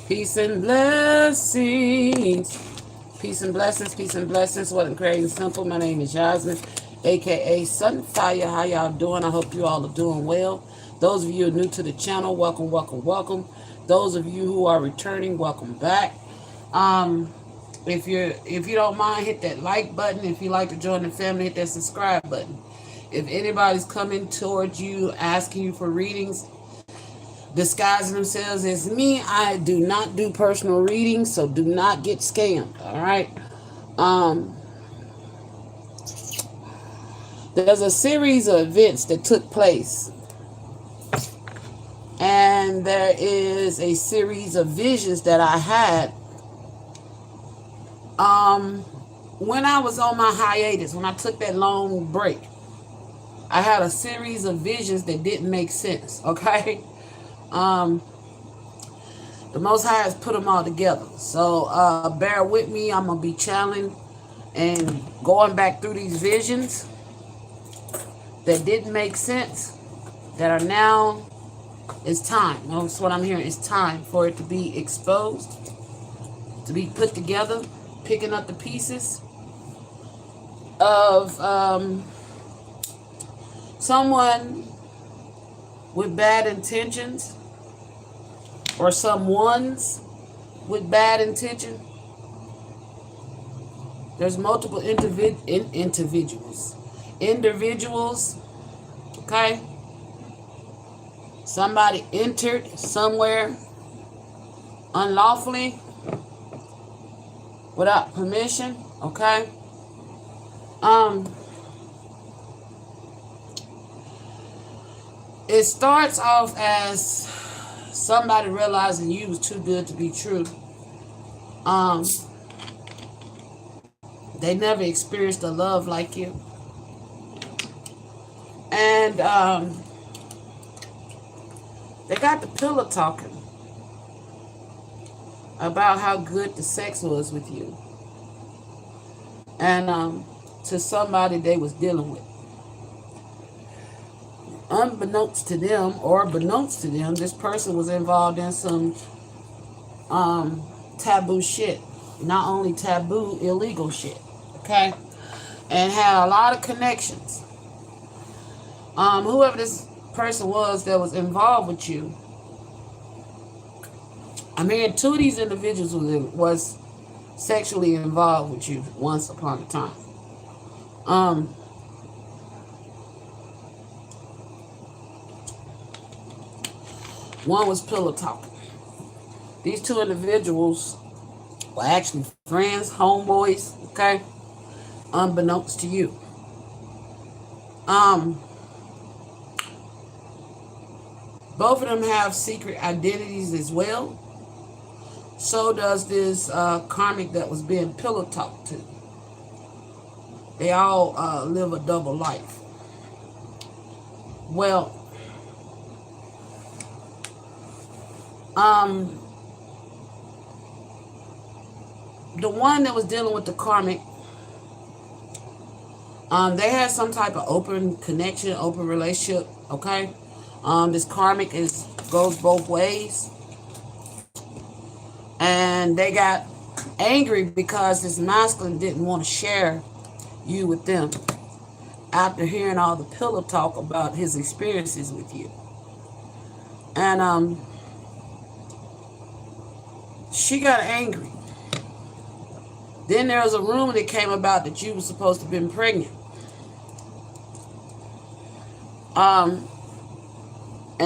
Peace and blessings. Peace and blessings, peace and blessings. Wasn't creating simple. My name is Yasmin, aka Sunfire. How y'all doing? I hope you all are doing well. Those of you who are new to the channel, welcome, welcome, welcome. Those of you who are returning, welcome back. If you don't mind, hit that like button. If you like to join the family, hit that subscribe button. If anybody's coming towards you asking you for readings, disguising themselves as me, I do not do personal readings, so do not get scammed. All right. There's a series of events that took place, and there is a series of visions that I had when I was on my hiatus, when I took that long break. I had a series of visions that didn't make sense. Okay. The Most High has put them all together. So bear with me. I'm going to be channeling and going back through these visions that didn't make sense, that are now, it's time. That's what I'm hearing. It's time for it to be exposed, to be put together, picking up the pieces of someone with bad intentions, or someone's with bad intention. There's multiple individuals, okay? Somebody entered somewhere unlawfully without permission, okay? It starts off as somebody realizing you was too good to be true. They never experienced a love like you. And they got the pillow talking about how good the sex was with you. And to somebody they was dealing with. Unbeknownst to them, or beknownst to them, this person was involved in some taboo shit. Not only taboo, illegal shit. Okay? And had a lot of connections. Whoever this person was that was involved with you, I mean, two of these individuals was sexually involved with you once upon a time. One was pillow talking. These two individuals were actually friends, homeboys, okay? Unbeknownst to you. Both of them have secret identities as well. So does this karmic that was being pillow talked to. They all live a double life. Well, the one that was dealing with the karmic, they had some type of open connection, open relationship, okay? This karmic goes both ways. And they got angry because this masculine didn't want to share you with them after hearing all the pillow talk about his experiences with you. And she got angry. Then there was a rumor that came about that you were supposed to have been pregnant. And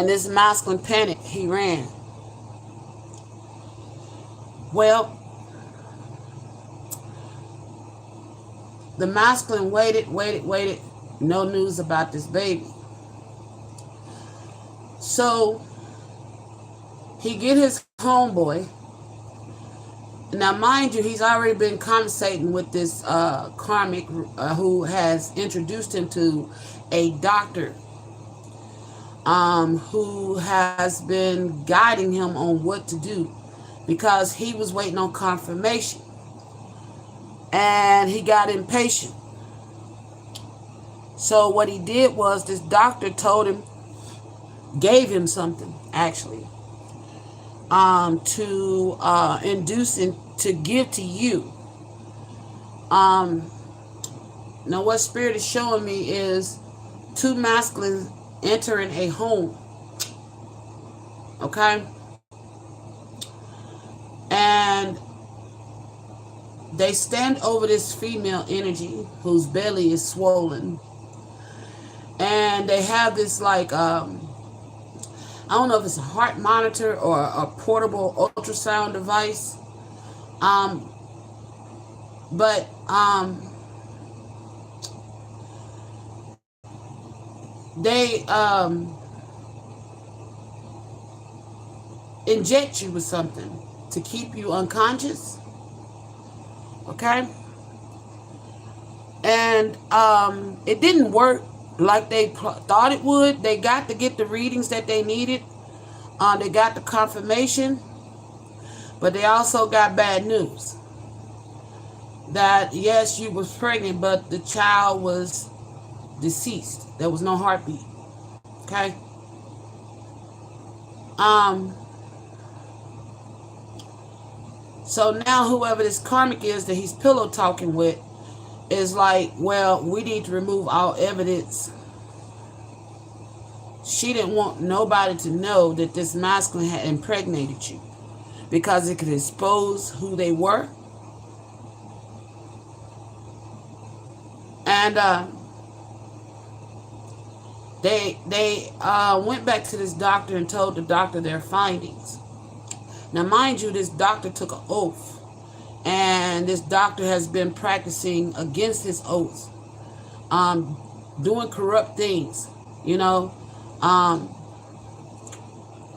this masculine panicked. He ran. Well, the masculine waited. No news about this baby. So he get his homeboy. Now, mind you, he's already been conversating with this karmic who has introduced him to a doctor who has been guiding him on what to do, because he was waiting on confirmation and he got impatient. So what he did was, this doctor told him, gave him something actually, to induce and to give to you. Now what spirit is showing me is two masculines entering a home. Okay? And they stand over this female energy whose belly is swollen. And they have this like, I don't know if it's a heart monitor or a portable ultrasound device. But they inject you with something to keep you unconscious. Okay? And it didn't work like they thought it would. They got to get the readings that they needed. They got the confirmation. But they also got bad news. That, yes, you was pregnant, but the child was deceased. There was no heartbeat. Okay? So now whoever this karmic is that he's pillow talking with is like, well, we need to remove all evidence. She didn't want nobody to know that this masculine had impregnated you because it could expose who they were. And they went back to this doctor and told the doctor their findings. Now, mind you, this doctor took an oath, and this doctor has been practicing against his oath, doing corrupt things, you know,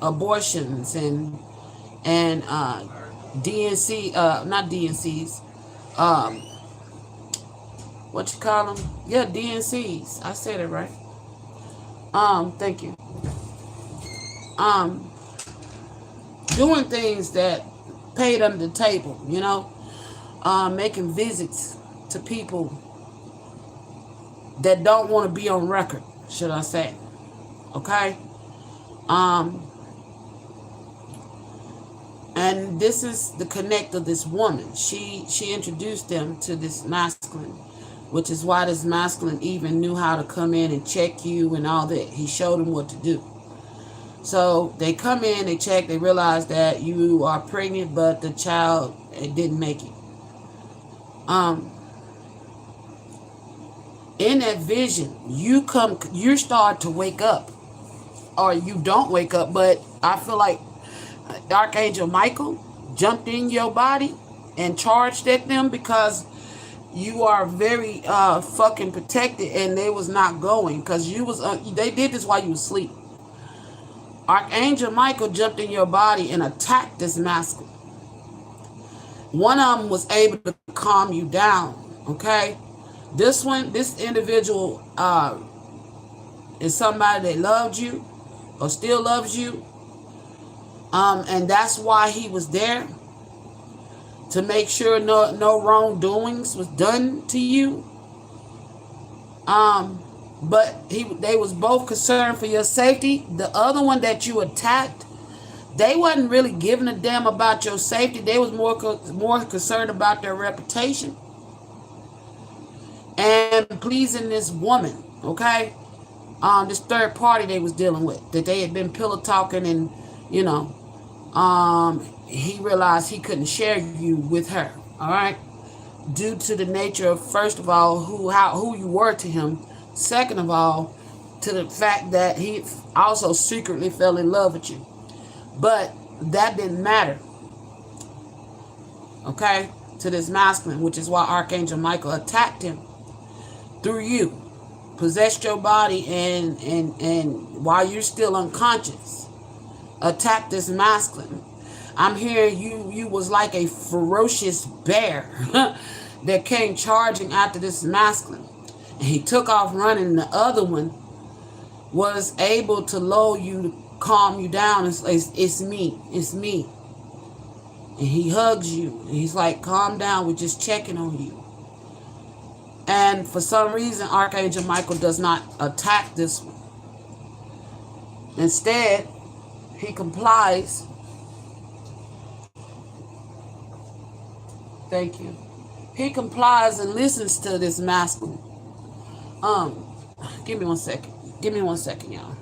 abortions and DNC, not DNCs, what you call them? Yeah, DNCs. I said it right. Thank you. Doing things that paid under the table, you know, making visits to people that don't want to be on record, should I say. Okay? And this is the connect of this woman. She introduced them to this masculine, which is why this masculine even knew how to come in and check you and all that. He showed them what to do. So they come in, they check, they realize that you are pregnant, but the child, it didn't make it. In that vision, you start to wake up, or you don't wake up, but I feel like Archangel Michael jumped in your body and charged at them because you are very fucking protected, and they was not going because you was they did this while you was asleep. Archangel Michael jumped in your body and attacked this masculine. One of them was able to calm you down. Okay, this individual is somebody that loved you or still loves you, and that's why he was there, to make sure no wrongdoings was done to you. But they was both concerned for your safety. The other one that you attacked, they wasn't really giving a damn about your safety. They was more concerned about their reputation and pleasing this woman. Okay, this third party they was dealing with, that they had been pillow talking, and you know, he realized he couldn't share you with her. All right, due to the nature of, first of all, who you were to him. Second of all, to the fact that he also secretly fell in love with you. But that didn't matter, okay, to this masculine, which is why Archangel Michael attacked him through you, possessed your body, and while you're still unconscious, attacked this masculine. I'm hearing you was like a ferocious bear that came charging after this masculine. And he took off running, and the other one was able to lull you, to calm you down. It's me. And he hugs you. And he's like, calm down, we're just checking on you. And for some reason, Archangel Michael does not attack this one. Instead, he complies Thank you. He complies and listens to this masculine. Give me 1 second. Give me 1 second, y'all.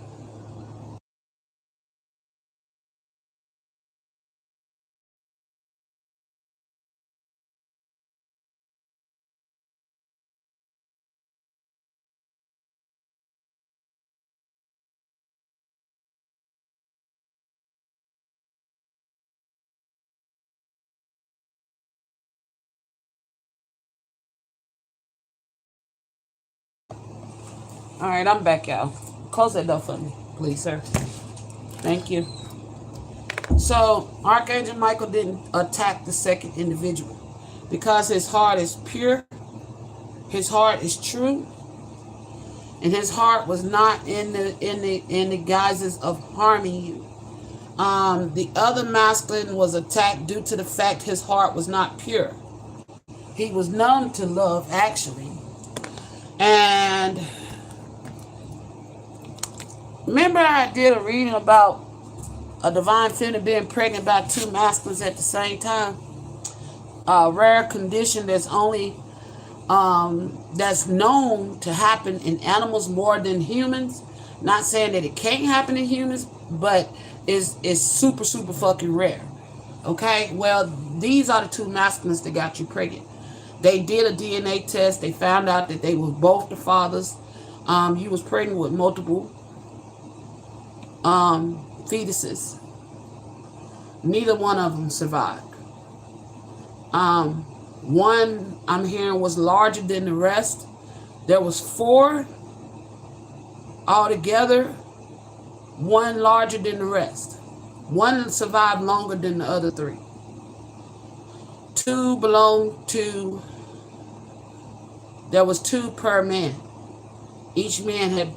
All right, I'm back, y'all. Close that door for me, please, sir. Thank you. So, Archangel Michael didn't attack the second individual because his heart is pure, his heart is true, and his heart was not in the guises of harming you. The other masculine was attacked due to the fact his heart was not pure. He was numb to love, actually. And remember I did a reading about a divine feminine being pregnant by two masculines at the same time? A rare condition that's only that's known to happen in animals more than humans. Not saying that it can't happen in humans, but it's super fucking rare. Okay, well, these are the two masculines that got you pregnant. They did a DNA test. They found out that they were both the fathers. You was pregnant with multiple fetuses. Neither one of them survived. One I'm hearing was larger than the rest. There was 4 altogether. One larger than the rest. One survived longer than the other 3. 2 belonged to. There was 2 per man. Each man had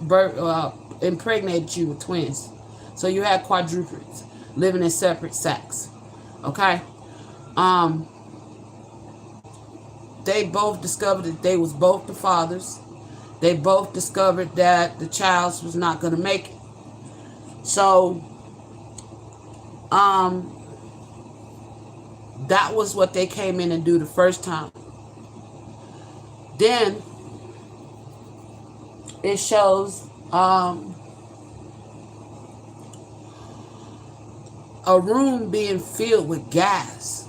impregnated you with twins. So you had quadruplets living in separate sacks. Okay? They both discovered that they was both the fathers. They both discovered that the child was not going to make it. So, that was what they came in and do the first time. Then it shows a room being filled with gas.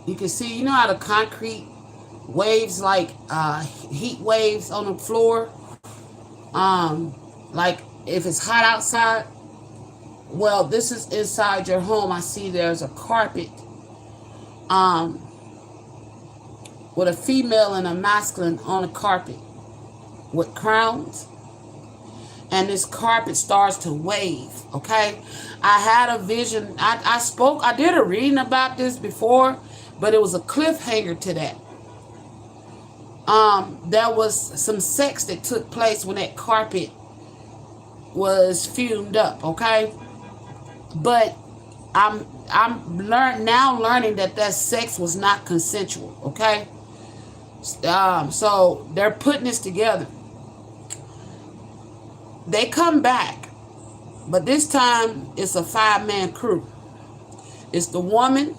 You can see, you know how the concrete waves, like heat waves on the floor, like if it's hot outside. Well, this is inside your home. I see there's a carpet with a female and a masculine on a carpet with crowns, and this carpet starts to wave. Okay, I had a vision. I did a reading about this before, but it was a cliffhanger to that. There was some sex that took place when that carpet was fumed up. Okay, but I'm learning that sex was not consensual. Okay, so they're putting this together. They come back, but this time it's a 5-man crew. It's the woman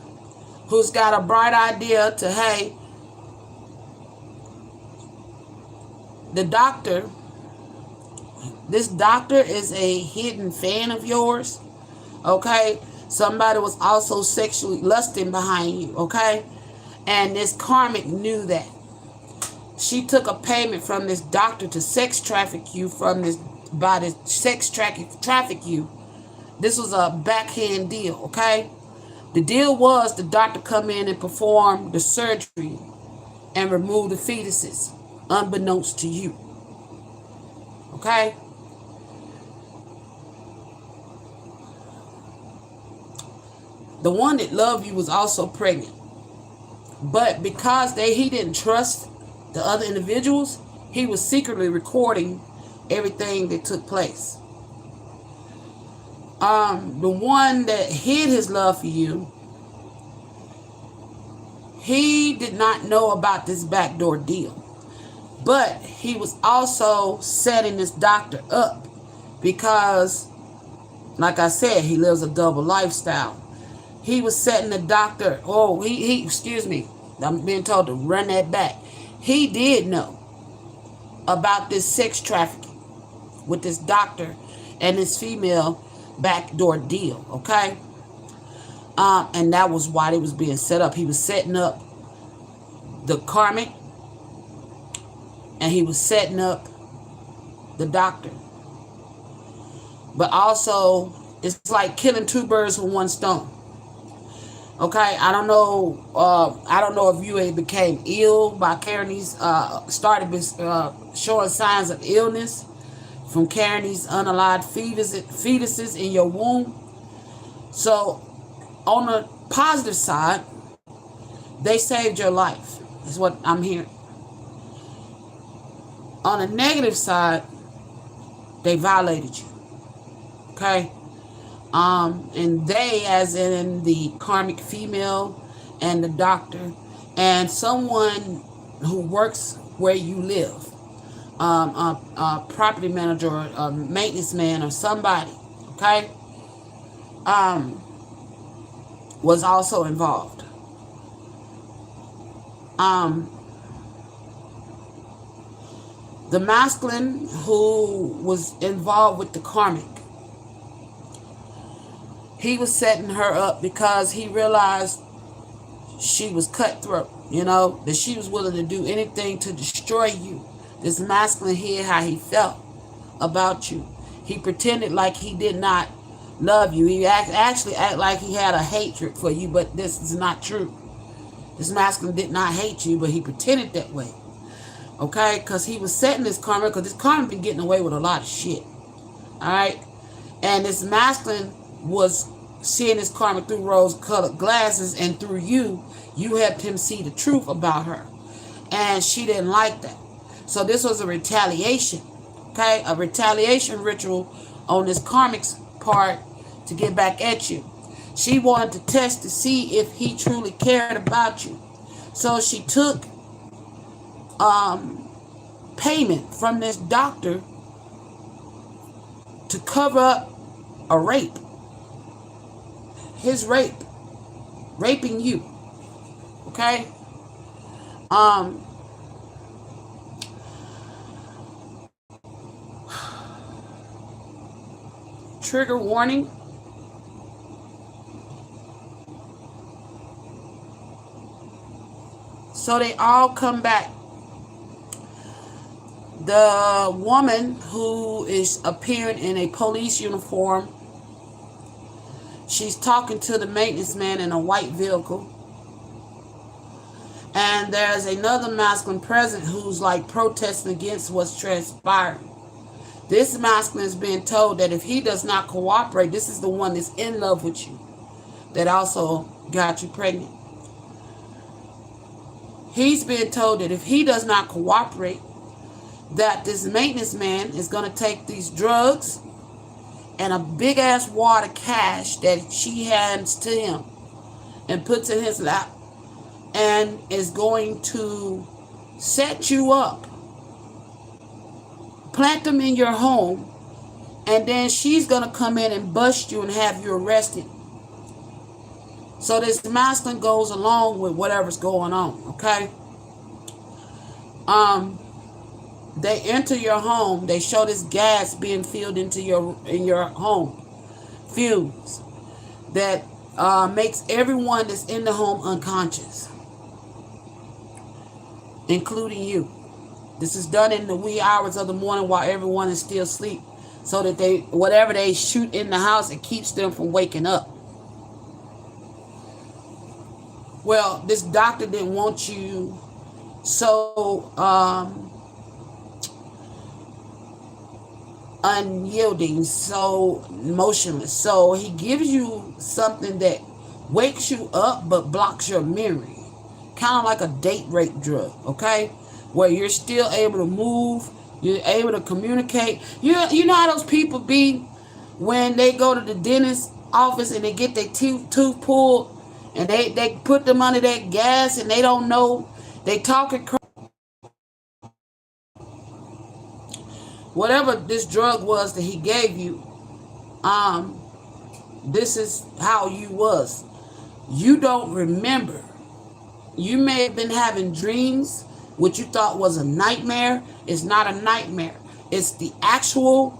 who's got a bright idea to, hey, the doctor, this doctor is a hidden fan of yours, okay? Somebody was also sexually lusting behind you, okay? And this karmic knew that. She took a payment from this doctor to sex traffic you traffic you. This was a backhand deal, okay? The deal was the doctor come in and perform the surgery and remove the fetuses, unbeknownst to you. Okay? The one that loved you was also pregnant. But because he didn't trust the other individuals, he was secretly recording everything that took place. The one that hid his love for you, he did not know about this backdoor deal. But he was also setting this doctor up because, like I said, he lives a double lifestyle. He was setting the doctor, excuse me. I'm being told to run that back. He did know about this sex trafficking with this doctor and this female backdoor deal, okay? And that was why it was being set up. He was setting up the karmic, and he was setting up the doctor. But also, it's like killing two birds with one stone. Okay, I don't know if you became ill by carrying these, started showing signs of illness from carrying these unalive fetuses in your womb. So, on the positive side, they saved your life, is what I'm hearing. On the negative side, they violated you. Okay? And they, as in the karmic female and the doctor, and someone who works where you live, a property manager or a maintenance man or somebody, okay, was also involved. The masculine who was involved with the karmic, he was setting her up because he realized she was cutthroat, that she was willing to do anything to destroy you. This masculine hid how he felt about you. He pretended like he did not love you. He actually acted like he had a hatred for you, but this is not true. This masculine did not hate you, but he pretended that way. Okay? Because he was setting this karma, because this karma been getting away with a lot of shit. Alright? And this masculine was seeing his karma through rose-colored glasses, and through you helped him see the truth about her. And she didn't like that. So this was a retaliation. Okay? A retaliation ritual on this karmic's part to get back at you. She wanted to test to see if he truly cared about you. So she took payment from this doctor to cover up a rape. His rape. Raping you. Okay? Trigger warning. So they all come back. The woman who is appearing in a police uniform, she's talking to the maintenance man in a white vehicle. And there's another masculine present who's like protesting against what's transpiring. This masculine is being told that if he does not cooperate, this is the one that's in love with you, that also got you pregnant. He's being told that if he does not cooperate, that this maintenance man is going to take these drugs and a big ass wad of cash that she hands to him and puts in his lap, and is going to set you up, plant them in your home, and then she's going to come in and bust you and have you arrested. So this masculine goes along with whatever's going on, okay? They enter your home. They show this gas being filled in your home. Fumes that makes everyone that's in the home unconscious, including you. This is done in the wee hours of the morning while everyone is still asleep, so that whatever they shoot in the house, it keeps them from waking up. Well, this doctor didn't want you so unyielding, so motionless. So he gives you something that wakes you up but blocks your memory. Kind of like a date rape drug, okay? Where you're still able to move, you're able to communicate. You know how those people be when they go to the dentist office and they get their tooth pulled, and they put them under that gas and they don't know, they talking crap. Whatever this drug was that he gave you, this is how you was. You don't remember. You may have been having dreams, what you thought was a nightmare is not a nightmare. It's the actual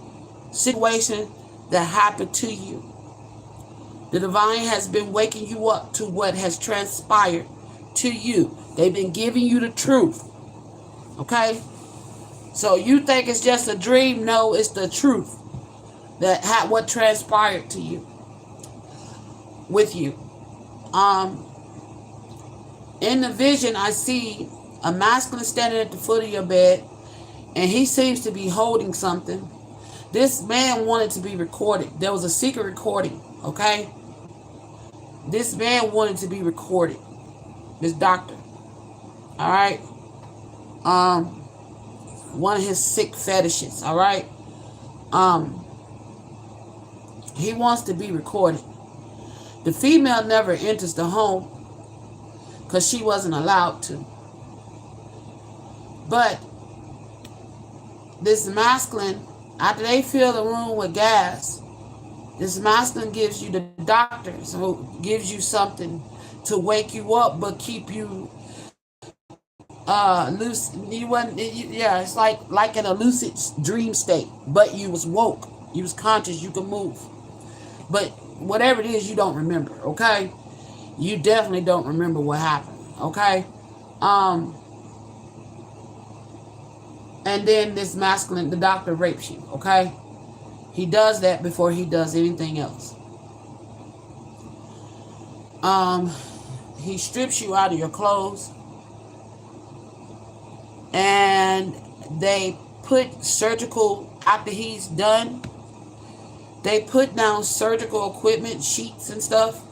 situation that happened to you. The divine has been waking you up to what has transpired to you. They've been giving you the truth. Okay? So you think it's just a dream? No, it's the truth. What transpired to you. With you. In the vision, I see a masculine standing at the foot of your bed, and he seems to be holding something. This man wanted to be recorded. There was a secret recording, okay? This man wanted to be recorded. This doctor. All right? One of his sick fetishes, all right? He wants to be recorded. The female never enters the home because she wasn't allowed to. But this masculine, after they fill the room with gas, this masculine gives you the doctor, so gives you something to wake you up but keep you loose. It's like in a lucid dream state, but you was woke, you was conscious, you could move. But whatever it is, you don't remember, okay? You definitely don't remember what happened, okay? And then this masculine, the doctor rapes you, okay? He does that before he does anything else. He strips you out of your clothes. And they put surgical, after he's done, they put down surgical equipment, sheets and stuff.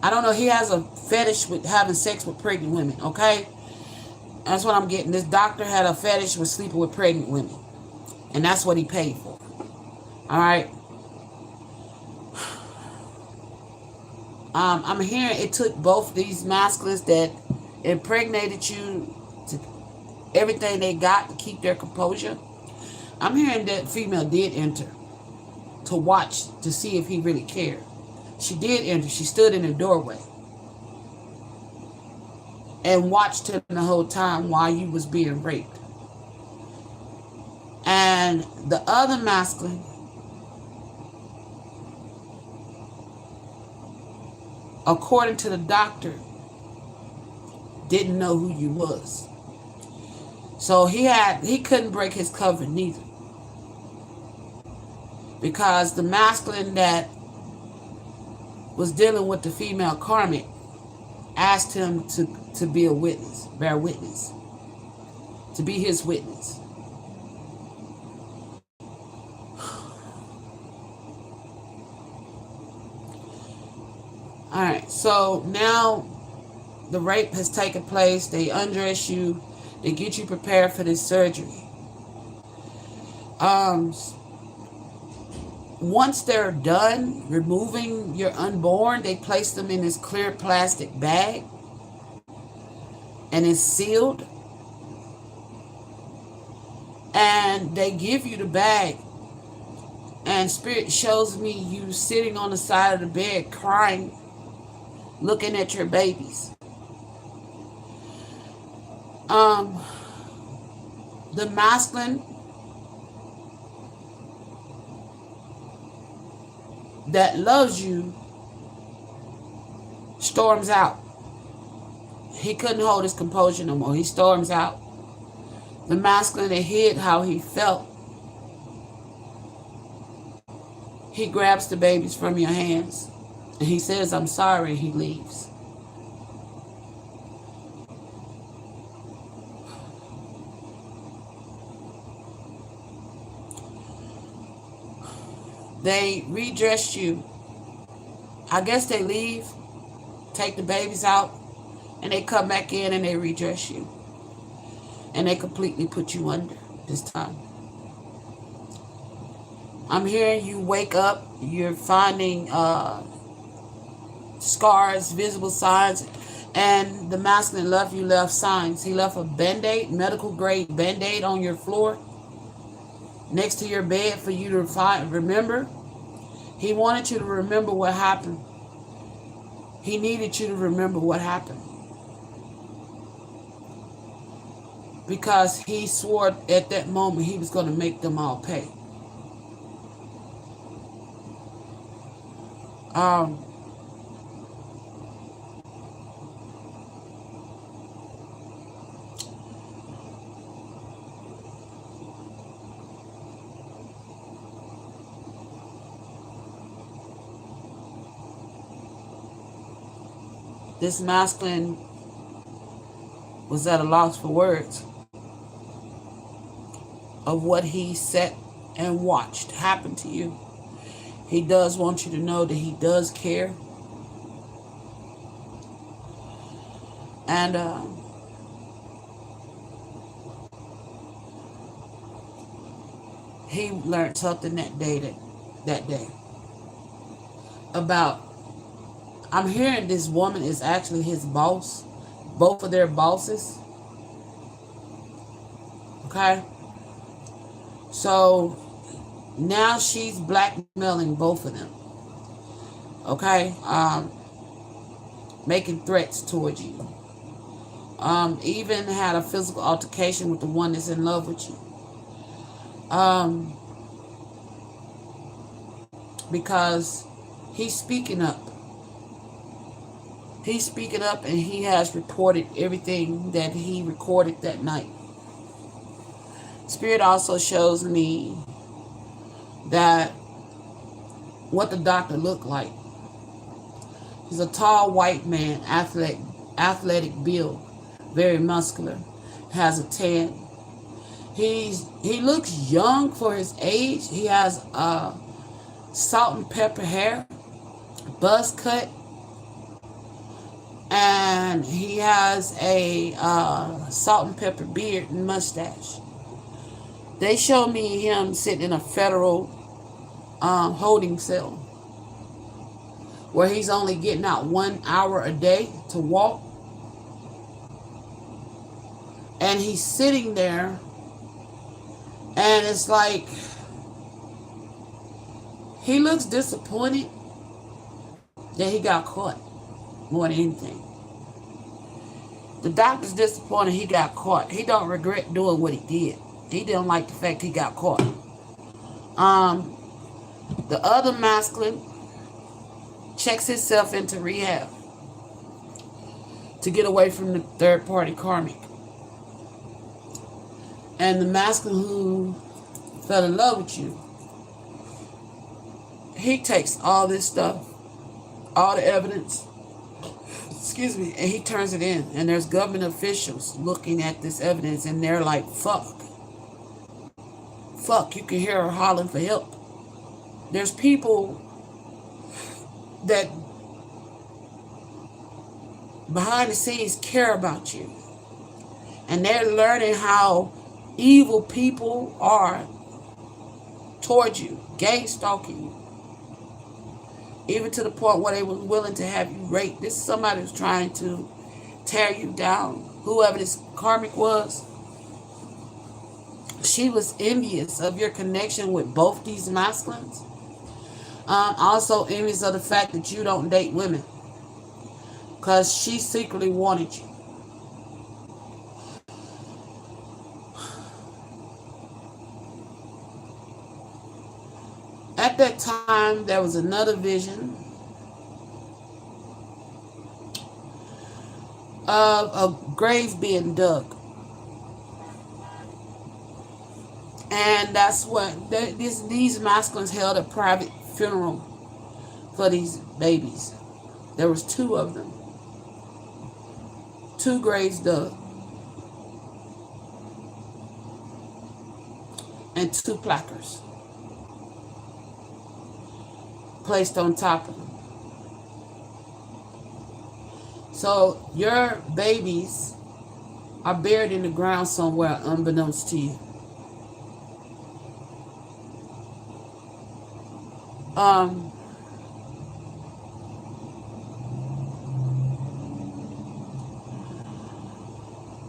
I don't know, he has a fetish with having sex with pregnant women, okay? That's what I'm getting. This doctor had a fetish with sleeping with pregnant women. And that's what he paid for. Alright? I'm hearing it took both these masculines that impregnated you to everything they got to keep their composure. I'm hearing that female did enter to watch to see if he really cared. She did enter. She stood in the doorway and watched him the whole time while you was being raped. And the other masculine, according to the doctor, didn't know who you was. So he couldn't break his cover neither. Because the masculine that was dealing with the female karmic asked him to be a witness, bear witness, to be his witness. All right, so now the rape has taken place. They undress you. They get you prepared for this surgery. Once they're done removing your unborn, they place them in this clear plastic bag. And it's sealed. And they give you the bag. And Spirit shows me you sitting on the side of the bed crying, looking at your babies. The masculine that loves you storms out. He couldn't hold his composure no more. He storms out. The masculine that hid how he felt, he grabs the babies from your hands and he says, "I'm sorry," and he leaves. They redress you. I guess they leave, take the babies out, and they come back in and they redress you. And they completely put you under this time. I'm hearing you wake up. You're finding scars, visible signs. And the masculine left signs. He left a Band-Aid, medical grade Band-Aid on your floor next to your bed for you to remember. He wanted you to remember what happened. He needed you to remember what happened. Because he swore at that moment he was going to make them all pay. This masculine was at a loss for words of what he sat and watched happen to you. He does want you to know that he does care. And he learned something that day about, I'm hearing this woman is actually his boss. Both of their bosses. Okay? So now she's blackmailing both of them. Okay? Making threats towards you. Even had a physical altercation with the one that's in love with you. Because he's speaking up. He's speaking up, and he has reported everything that he recorded that night. Spirit also shows me that what the doctor looked like. He's a tall white man, athletic build, very muscular, has a tan. He looks young for his age. He has salt and pepper hair, buzz cut. And he has a salt and pepper beard and mustache. They show me him sitting in a federal holding cell where he's only getting out 1 hour a day to walk. And he's sitting there, and it's like he looks disappointed that he got caught more than anything. The doctor's disappointed he got caught. He don't regret doing what he did. He didn't like the fact he got caught. The other masculine checks himself into rehab to get away from the third party karmic. And the masculine who fell in love with you, he takes all this stuff, all the evidence, and he turns it in. And there's government officials looking at this evidence, and they're like, fuck, you can hear her hollering for help. There's people that behind the scenes care about you, and they're learning how evil people are towards you, gang stalking you, even to the point where they were willing to have you raped. This is somebody who's trying to tear you down. Whoever this karmic was, she was envious of your connection with both these masculines. Also envious of the fact that you don't date women, because she secretly wanted you. At that time, there was another vision of a grave being dug. And that's what these masculines held a private funeral for these babies. There was 2 of them. 2 graves dug. And 2 placards placed on top of them. So your babies are buried in the ground somewhere unbeknownst to you.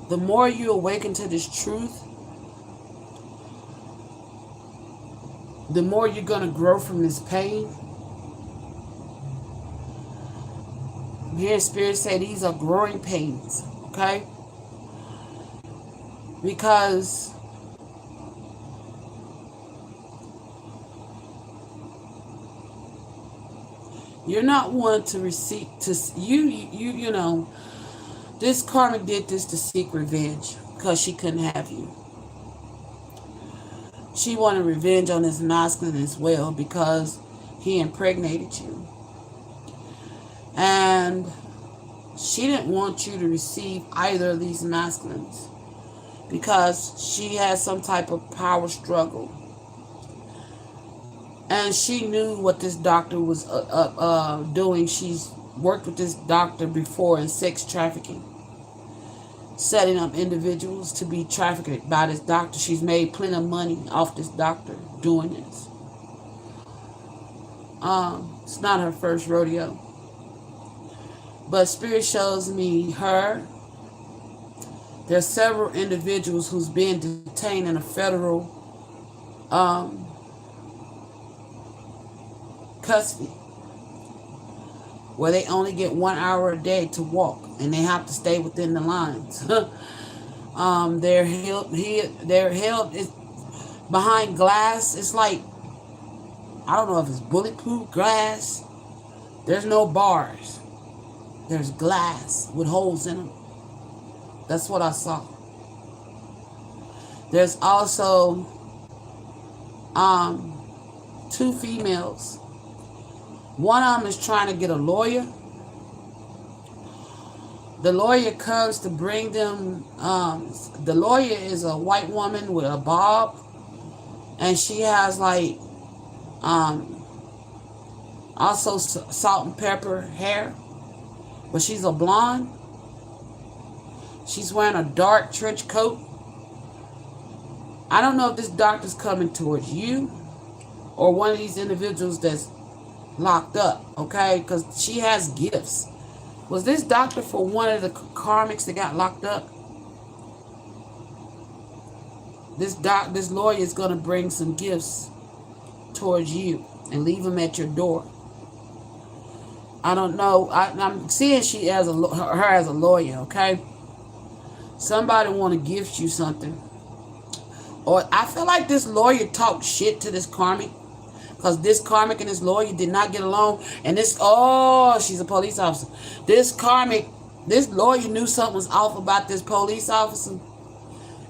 The more you awaken to this truth, the more you're going to grow from this pain. Here Spirit say these are growing pains, okay? Because you're not one to receive, you know, this karmic did this to seek revenge because she couldn't have you. She wanted revenge on this masculine as well because he impregnated you. And she didn't want you to receive either of these masculines because she had some type of power struggle. And she knew what this doctor was doing. She's worked with this doctor before in sex trafficking, setting up individuals to be trafficked by this doctor. She's made plenty of money off this doctor doing this. It's not her first rodeo. But Spirit shows me her. There's several individuals who's being detained in a federal custody where they only get 1 hour a day to walk and they have to stay within the lines. They're held behind glass. It's like, I don't know if it's bulletproof glass. There's no bars. There's glass with holes in them. That's what I saw. There's also 2 females. One of them is trying to get a lawyer. The lawyer comes to bring them. The lawyer is a white woman with a bob, and she has like also salt and pepper hair, but she's a blonde. She's wearing a dark trench coat. I don't know if this doctor's coming towards you or one of these individuals that's locked up, okay? Because she has gifts. Was this doctor for one of the karmics that got locked up? This lawyer is going to bring some gifts towards you and leave them at your door. I don't know. I'm seeing she as her as a lawyer, okay? Somebody want to gift you something. Or I feel like this lawyer talked shit to this karmic. Because this karmic and this lawyer did not get along. And this, she's a police officer. This lawyer knew something was off about this police officer.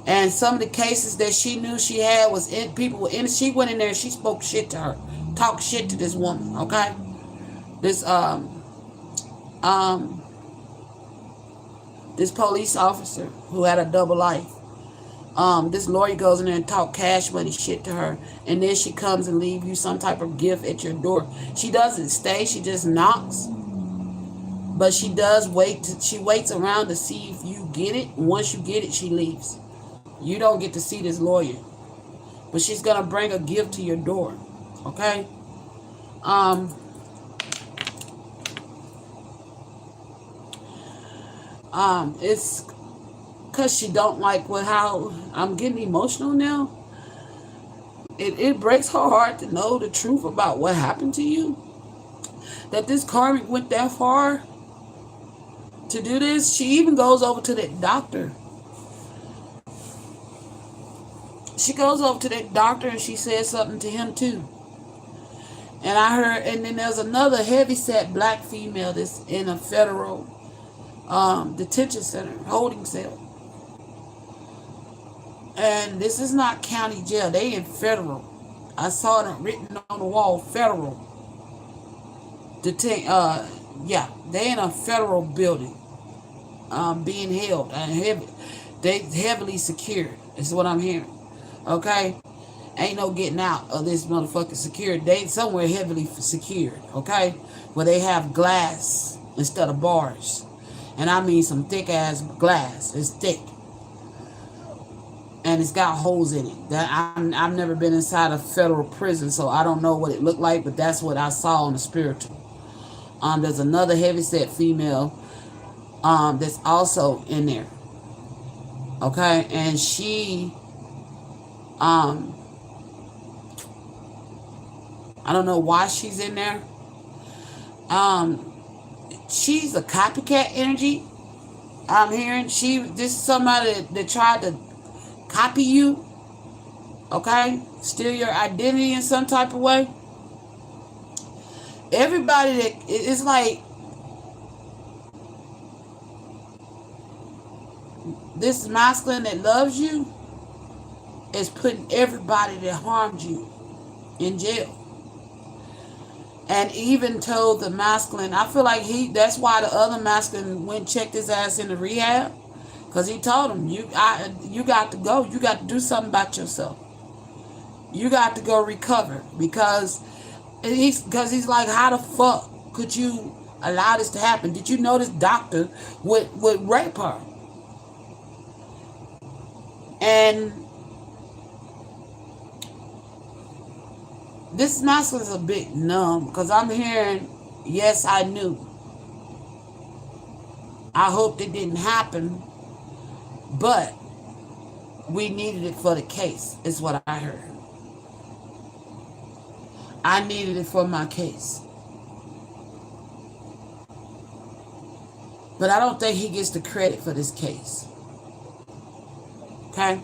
And some of the cases that she knew she had was people were in. She went in there and she spoke shit to her. Talked shit to this woman, okay? This police officer who had a double life. This lawyer goes in there and talk cash money shit to her, and then she comes and leave you some type of gift at your door. She doesn't stay, she just knocks, but she does wait. She waits around to see if you get it. Once you get it, she leaves. You don't get to see this lawyer, but she's gonna bring a gift to your door. Okay. It's because she don't like how I'm getting emotional now. It breaks her heart to know the truth about what happened to you. That this karmic went that far to do this. She even goes over to that doctor. She goes over to that doctor and she says something to him too. And I heard, and then there's another heavyset black female that's in a federal detention center, holding cell. And this is not county jail. They in federal. I saw it written on the wall, federal. Yeah, they in a federal building, being held. They heavily secured. Is what I'm hearing. Okay, ain't no getting out of this motherfucking security. They somewhere heavily secured. Okay, where they have glass instead of bars, and I mean some thick ass glass. It's thick. And it's got holes in it. I've never been inside a federal prison, so I don't know what it looked like, but that's what I saw on the spiritual. There's another heavyset female that's also in there. Okay, and she, I don't know why she's in there. she's a copycat energy. I'm hearing this is somebody that tried to copy you, okay? Steal your identity in some type of way. Everybody that, it's like, this masculine that loves you is putting everybody that harmed you in jail. And even told the masculine, I feel like that's why the other masculine went and checked his ass into rehab. Because he told him, you got to go. You got to do something about yourself. You got to go recover. Because he's like, how the fuck could you allow this to happen? Did you know this doctor would rape her? And this masculine is a bit numb because I'm hearing, yes, I knew. I hoped it didn't happen, but we needed it for the case, is what I heard. I needed it for my case. But I don't think he gets the credit for this case. Okay?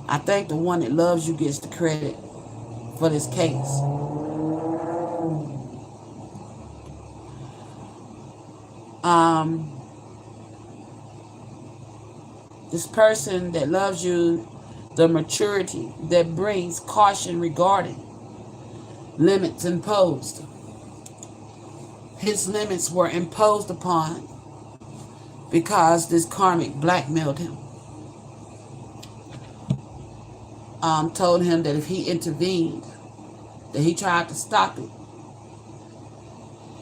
I think the one that loves you gets the credit for this case. This person that loves you, the maturity that brings caution regarding limits imposed. His limits were imposed upon because this karmic blackmailed him. Told him that if he intervened, that he tried to stop it.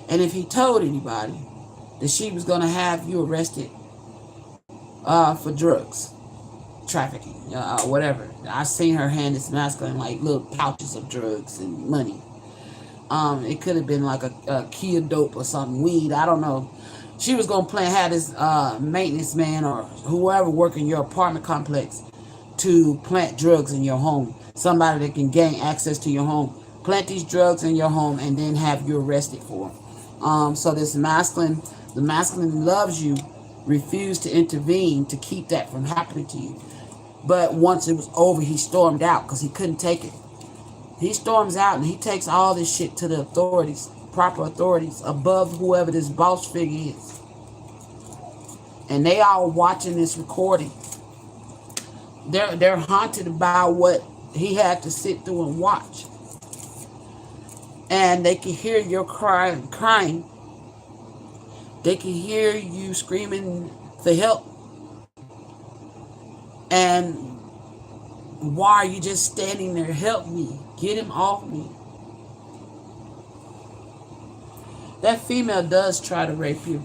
And if he told anybody, that she was going to have you arrested for drugs, trafficking, whatever. I seen her hand this masculine like little pouches of drugs and money. It could have been like a Kia dope or something, weed, I don't know. She was going to have this maintenance man or whoever work in your apartment complex to plant drugs in your home. Somebody that can gain access to your home. Plant these drugs in your home and then have you arrested for them. So this masculine, the masculine loves you, refused to intervene to keep that from happening to you. But once it was over, he stormed out because he couldn't take it. He storms out and he takes all this shit to the authorities, proper authorities, above whoever this boss figure is. And they all watching this recording. They're haunted by what he had to sit through and watch. And they can hear your crying. They can hear you screaming for help. And why are you just standing there? Help me. Get him off me. That female does try to rape you.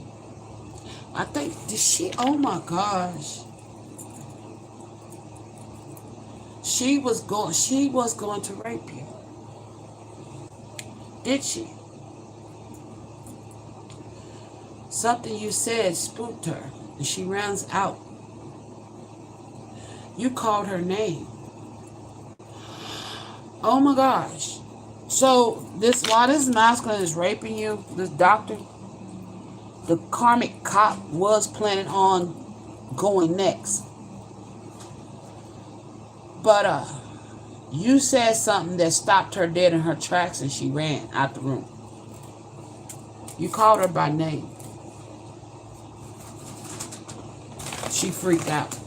I think, oh my gosh. She was going to rape you. Did she? Something you said spooked her, and she runs out. You called her name. Oh my gosh. So while this masculine is raping you, this doctor, the karmic cop was planning on going next. But you said something that stopped her dead in her tracks and she ran out the room. You called her by name. She freaked out.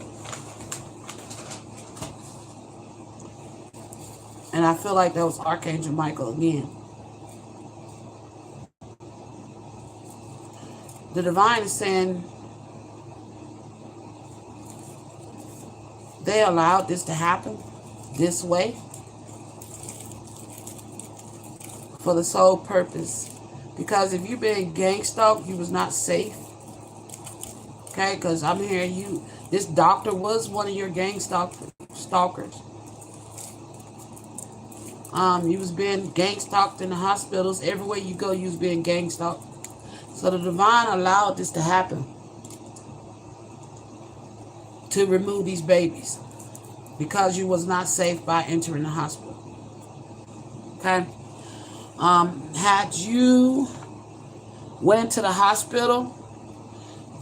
And I feel like that was Archangel Michael again. The divine is saying they allowed this to happen this way for the sole purpose. Because if you've been gang stalked, you was not safe. Okay, because I'm hearing this doctor was one of your gang stalkers. You was being gang stalked in the hospitals. Everywhere you go, you was being gang stalked. So the divine allowed this to happen to remove these babies because you was not safe by entering the hospital. Okay? Had you went into the hospital,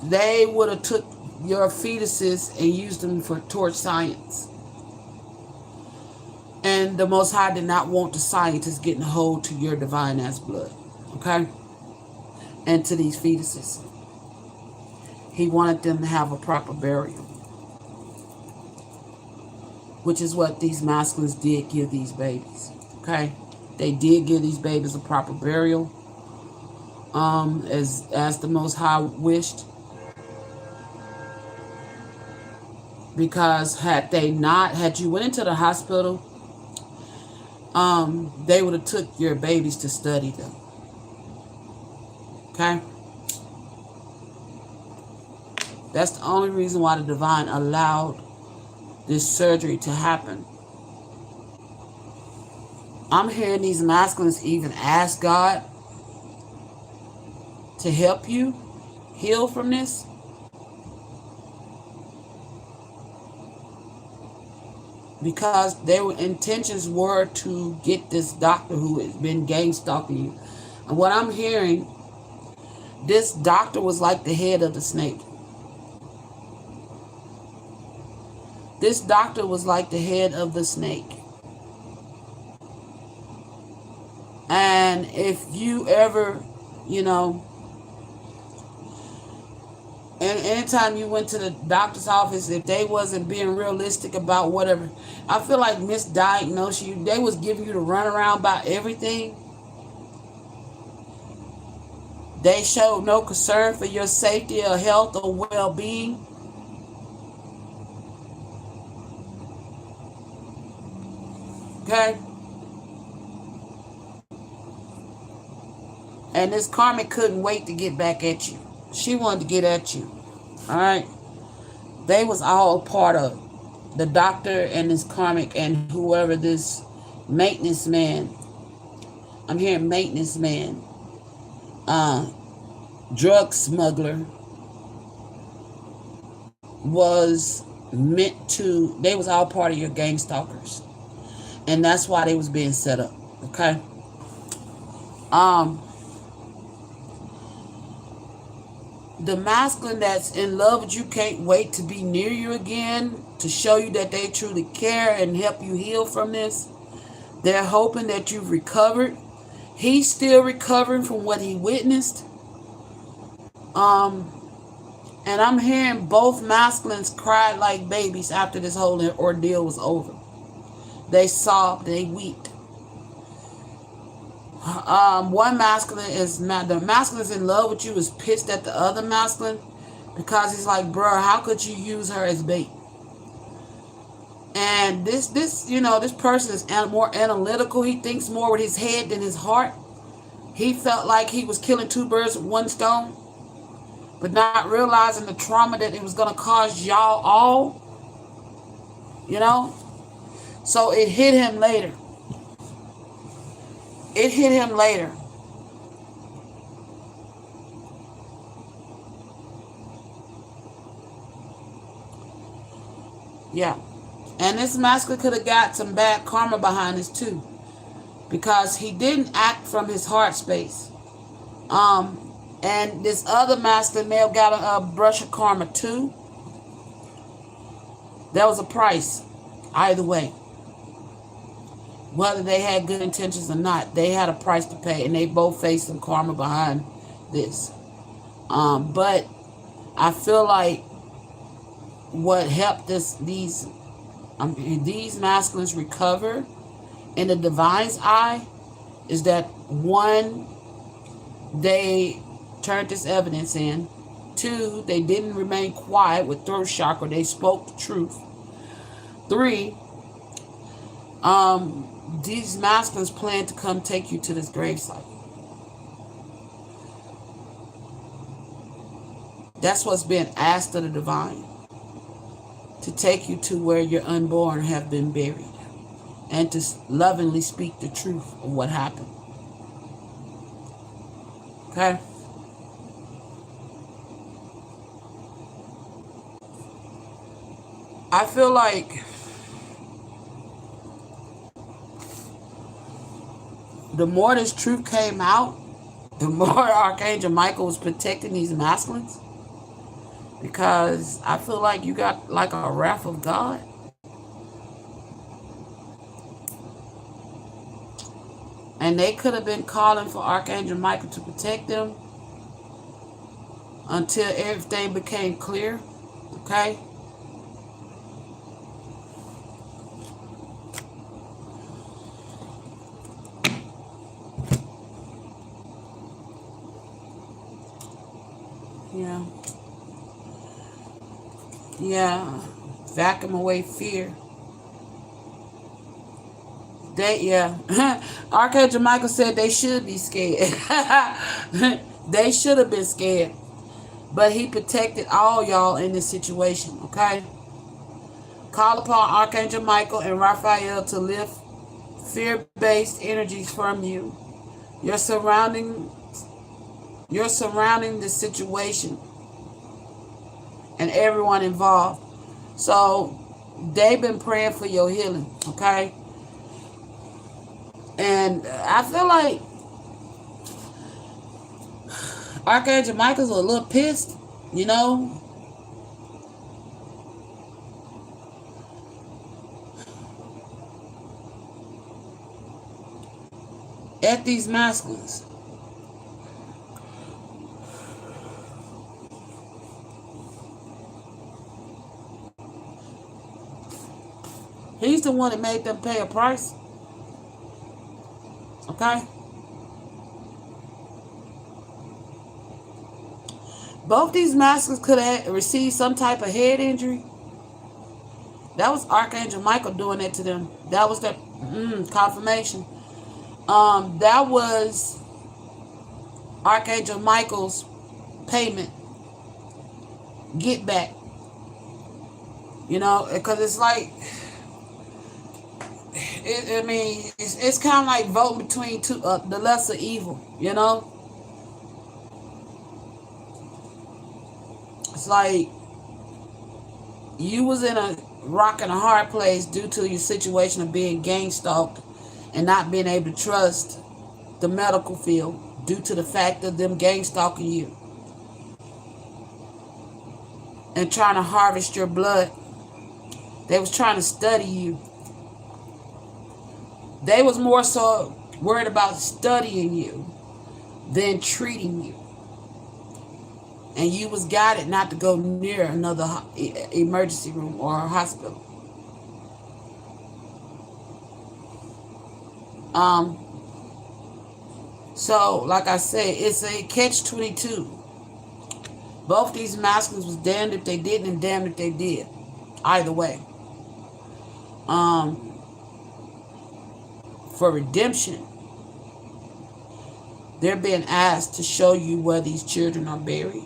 they would have took your fetuses and used them for towards science. And the Most High did not want the scientists getting a hold to your divine ass blood. Okay? And to these fetuses. He wanted them to have a proper burial. Which is what these masculines did give these babies. Okay? They did give these babies a proper burial. As the Most High wished. Because had you went into the hospital, they would have took your babies to study them. Okay? That's the only reason why the divine allowed this surgery to happen. I'm hearing these masculines even ask God to help you heal from this. Because their intentions were to get this doctor who has been gang stalking you. And what I'm hearing, this doctor was like the head of the snake. This doctor was like the head of the snake. And if you ever, and anytime you went to the doctor's office, if they wasn't being realistic about whatever, I feel like misdiagnosed you. They was giving you the runaround about everything. They showed no concern for your safety or health or well-being. Okay? And this karmic couldn't wait to get back at you. She wanted to get at you. All right? They was all part of the doctor and this karmic and whoever this maintenance man. I'm hearing maintenance man. Drug smuggler was meant to, they was all part of your gang stalkers. And that's why they was being set up. Okay? The masculine that's in love with you can't wait to be near you again, to show you that they truly care and help you heal from this. They're hoping that you've recovered. He's still recovering from what he witnessed. And I'm hearing both masculines cried like babies after this whole ordeal was over. They sobbed, they wept. One masculine the masculine is in love with you, is pissed at the other masculine because he's like, bro, how could you use her as bait? And this person is more analytical. He thinks more with his head than his heart. He felt like he was killing two birds with one stone, but not realizing the trauma that it was going to cause y'all all. So it hit him later. It hit him later. Yeah. And this masculine could have got some bad karma behind this too. Because he didn't act from his heart space. And this other masculine may have got a brush of karma too. There was a price. Either way. Whether they had good intentions or not, they had a price to pay, and they both faced some karma behind this. But I feel like what helped these masculines recover in the divine's eye is that, one, they turned this evidence in. Two, they didn't remain quiet with throat chakra. They spoke the truth. Three, these masculines plan to come take you to this gravesite. That's what's being asked of the divine. To take you to where your unborn have been buried. And to lovingly speak the truth of what happened. Okay? I feel like the more this truth came out, the more Archangel Michael was protecting these masculines, because I feel like you got like a wrath of God. And they could have been calling for Archangel Michael to protect them until everything became clear. Okay? Yeah. Yeah. Vacuum away fear. Archangel Michael said they should be scared. They should have been scared. But he protected all y'all in this situation, okay? Call upon Archangel Michael and Raphael to lift fear-based energies from you. You're surrounding the situation and everyone involved. So they've been praying for your healing, okay? And I feel like Archangel Michael's a little pissed, you know, at these masculines. He's the one that made them pay a price. Okay? Both these masculines could have received some type of head injury. That was Archangel Michael doing that to them. That was the confirmation. That was Archangel Michael's payment. Get back. You know, because it's like, it's kind of like voting between two, the lesser evil, you know? It's like you was in a rock and a hard place due to your situation of being gang stalked and not being able to trust the medical field due to the fact of them gang stalking you and trying to harvest your blood. They was trying to study you. They was more so worried about studying you than treating you. And you was guided not to go near another emergency room or a hospital. So, like I said, it's a catch-22. Both these masculines was damned if they didn't and damned if they did. Either way. For redemption, they're being asked to show you where these children are buried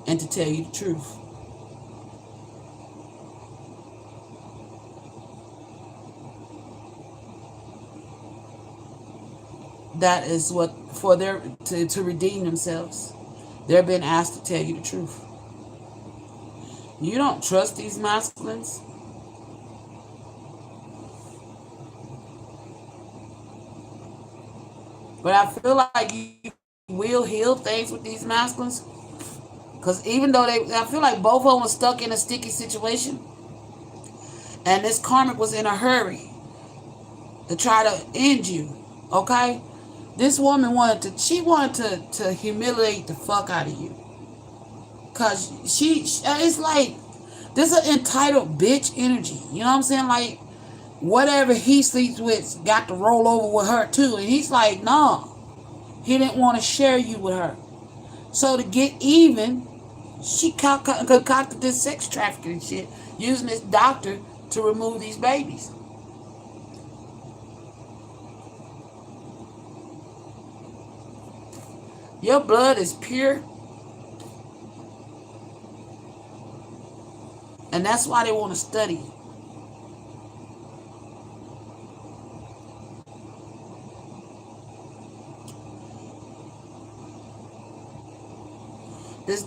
and to tell you the truth. That is what, for their, to redeem themselves. They're being asked to tell you the truth. You don't trust these masculines. But I feel like you will heal things with these masculines. Because even though I feel like both of them were stuck in a sticky situation. And this karmic was in a hurry to try to end you. Okay? This woman wanted to humiliate the fuck out of you. Because it's like, this is an entitled bitch energy. You know what I'm saying? Like, whatever he sleeps with got to roll over with her too. And he's like, no. He didn't want to share you with her. So to get even, she concocted this sex trafficking shit, using this doctor to remove these babies. Your blood is pure. And that's why they want to study you. This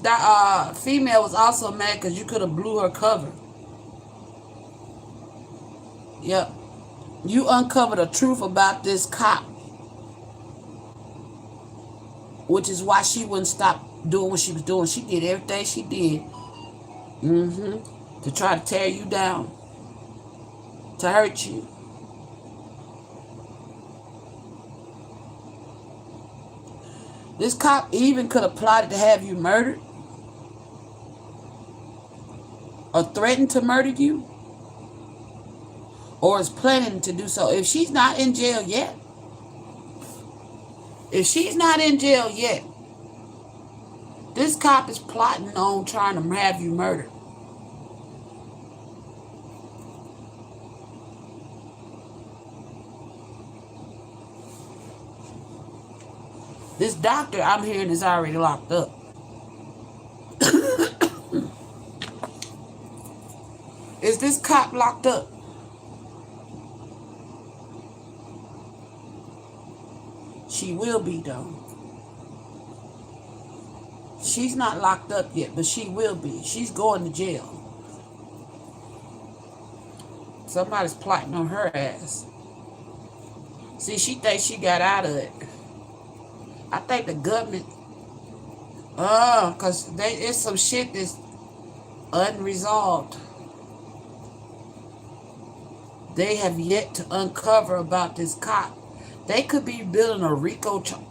female was also mad because you could have blew her cover. Yep. You uncovered the truth about this cop. which is why she wouldn't stop doing what she was doing. She did everything she did to try to tear you down, to hurt you. This cop even could have plotted to have you murdered or threatened to murder you or is planning to do so. If she's not in jail yet, this cop is plotting on trying to have you murdered. This doctor I'm hearing is already locked up. Is this cop locked up? She will be, though. She's not locked up yet, but she will be. She's going to jail. Somebody's plotting on her ass. See, she thinks she got out of it. I think the government, because it's some shit that's unresolved. They have yet to uncover about this cop. They could be building a RICO charge.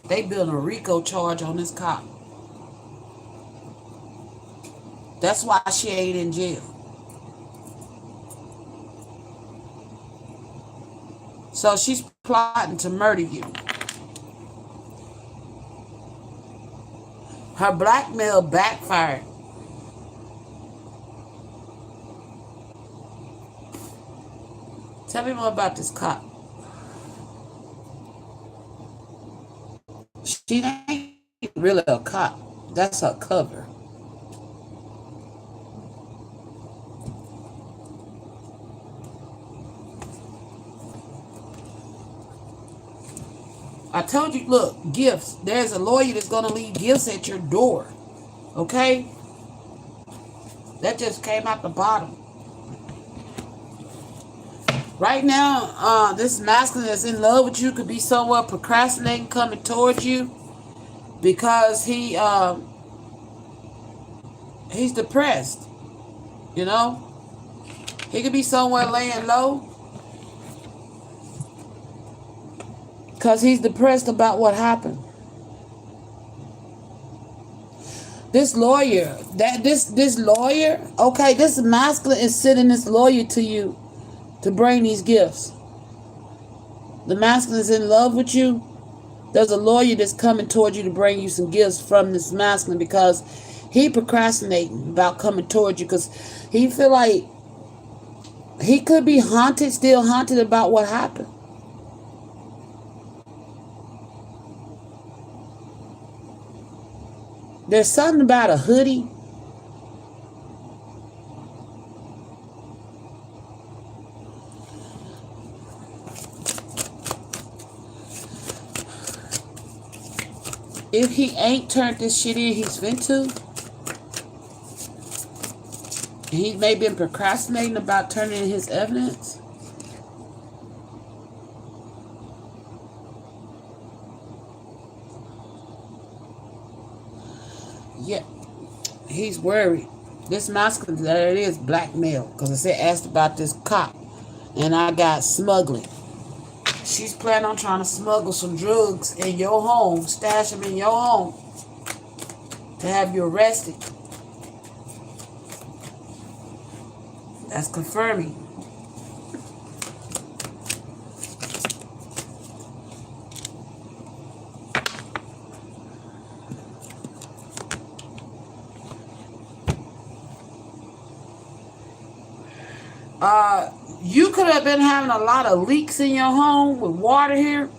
They building a RICO charge on this cop. That's why she ain't in jail. So she's plotting to murder you. Her blackmail backfired. Tell me more about this cop. She ain't really a cop. That's her cover. I told you, look, gifts. There's a lawyer that's going to leave gifts at your door. Okay? That just came out the bottom. Right now, this masculine that's in love with you could be somewhere procrastinating coming towards you because he's depressed. You know? He could be somewhere laying low because he's depressed about what happened. This lawyer, this lawyer, okay, this masculine is sending this lawyer to you to bring these gifts. The masculine is in love with you. There's a lawyer that's coming towards you to bring you some gifts from this masculine because he procrastinating about coming towards you because he feel like he could be still haunted about what happened. There's something about a hoodie. If he ain't turned this shit in, he's finna to. And he may been procrastinating about turning in his evidence. Yeah, he's worried. This masculine, there it is, blackmail. Because I said, asked about this cop. And I got smuggling. She's planning on trying to smuggle some drugs in your home, stash them in your home to have you arrested. That's confirming. You could have been having a lot of leaks in your home with water here.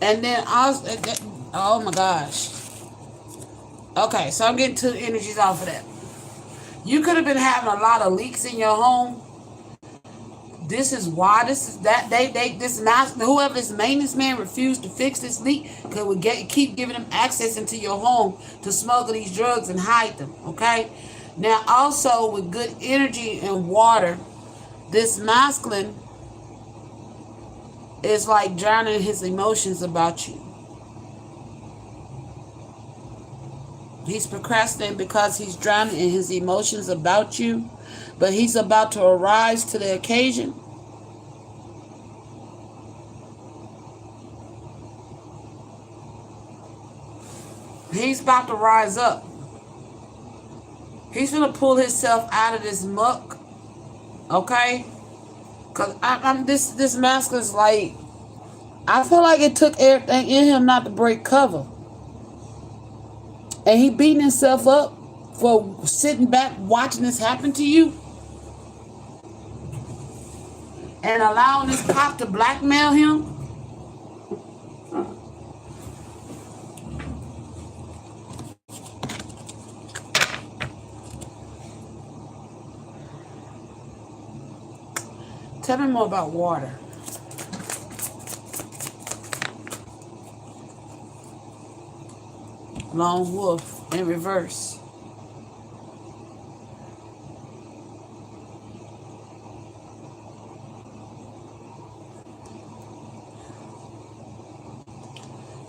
And then also, oh my gosh. Okay, so I'm getting two energies off of that. You could have been having a lot of leaks in your home This is why this master, whoever this maintenance man refused to fix this leak, because we keep giving them access into your home to smuggle these drugs and hide them. Okay. Now also with good energy and water, this masculine is like drowning his emotions about you. He's procrastinating because he's drowning in his emotions about you, but he's about to arise to the occasion. He's about to rise up. He's going to pull himself out of this muck. Okay? Because this masculine is like, I feel like it took everything in him not to break cover. And he beating himself up for sitting back watching this happen to you. And allowing this cop to blackmail him. Tell me more about water. Lone wolf in reverse.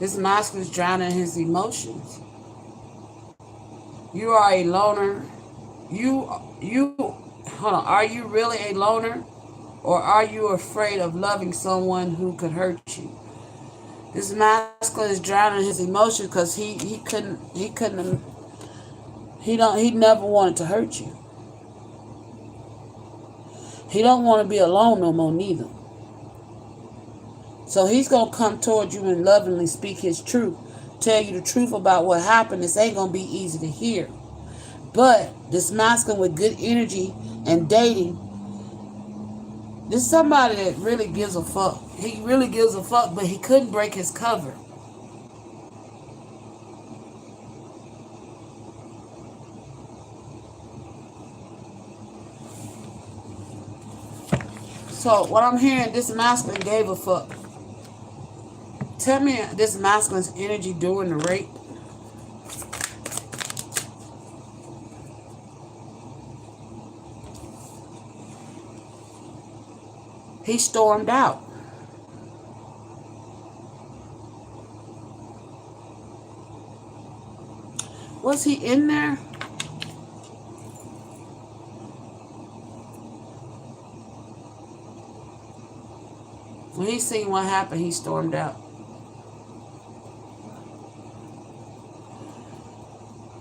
This masculine is drowning in his emotions. You are a loner. Hold on. Are you really a loner? Or are you afraid of loving someone who could hurt you? This masculine is drowning in his emotions because he never wanted to hurt you. He don't want to be alone no more neither. So he's going to come toward you and lovingly speak his truth. Tell you the truth about what happened. This ain't going to be easy to hear. But this masculine with good energy and dating, this is somebody that really gives a fuck. He really gives a fuck, but he couldn't break his cover. So what I'm hearing, this masculine gave a fuck. Tell me this masculine's energy during the rape. He stormed out. Was he in there? When he seen what happened, he stormed out.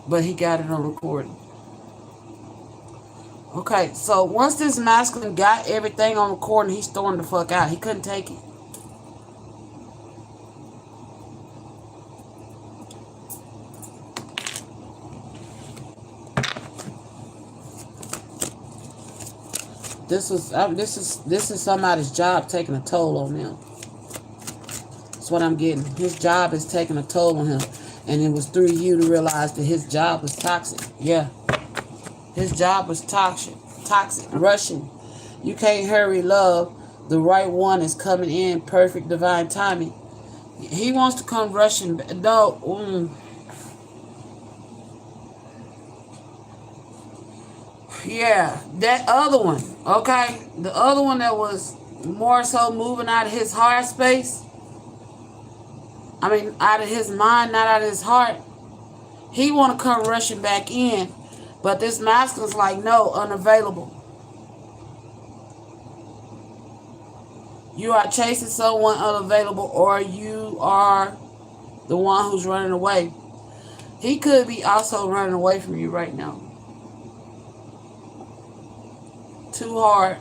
But he got it on recording. Okay, so once this masculine got everything on recording, he stormed the fuck out. He couldn't take it. This is somebody's job taking a toll on them. That's what I'm getting. His job is taking a toll on him. And it was through you to realize that his job was toxic. Yeah. His job was toxic, rushing. You can't hurry love. The right one is coming in, perfect divine timing. He wants to come rushing. No. Yeah, that other one, okay? The other one that was more so moving out of his heart space. I mean, out of his mind, not out of his heart. He want to come rushing back in. But this masculine's like, no, unavailable. You are chasing someone unavailable, or you are the one who's running away. He could be also running away from you right now. Too hard.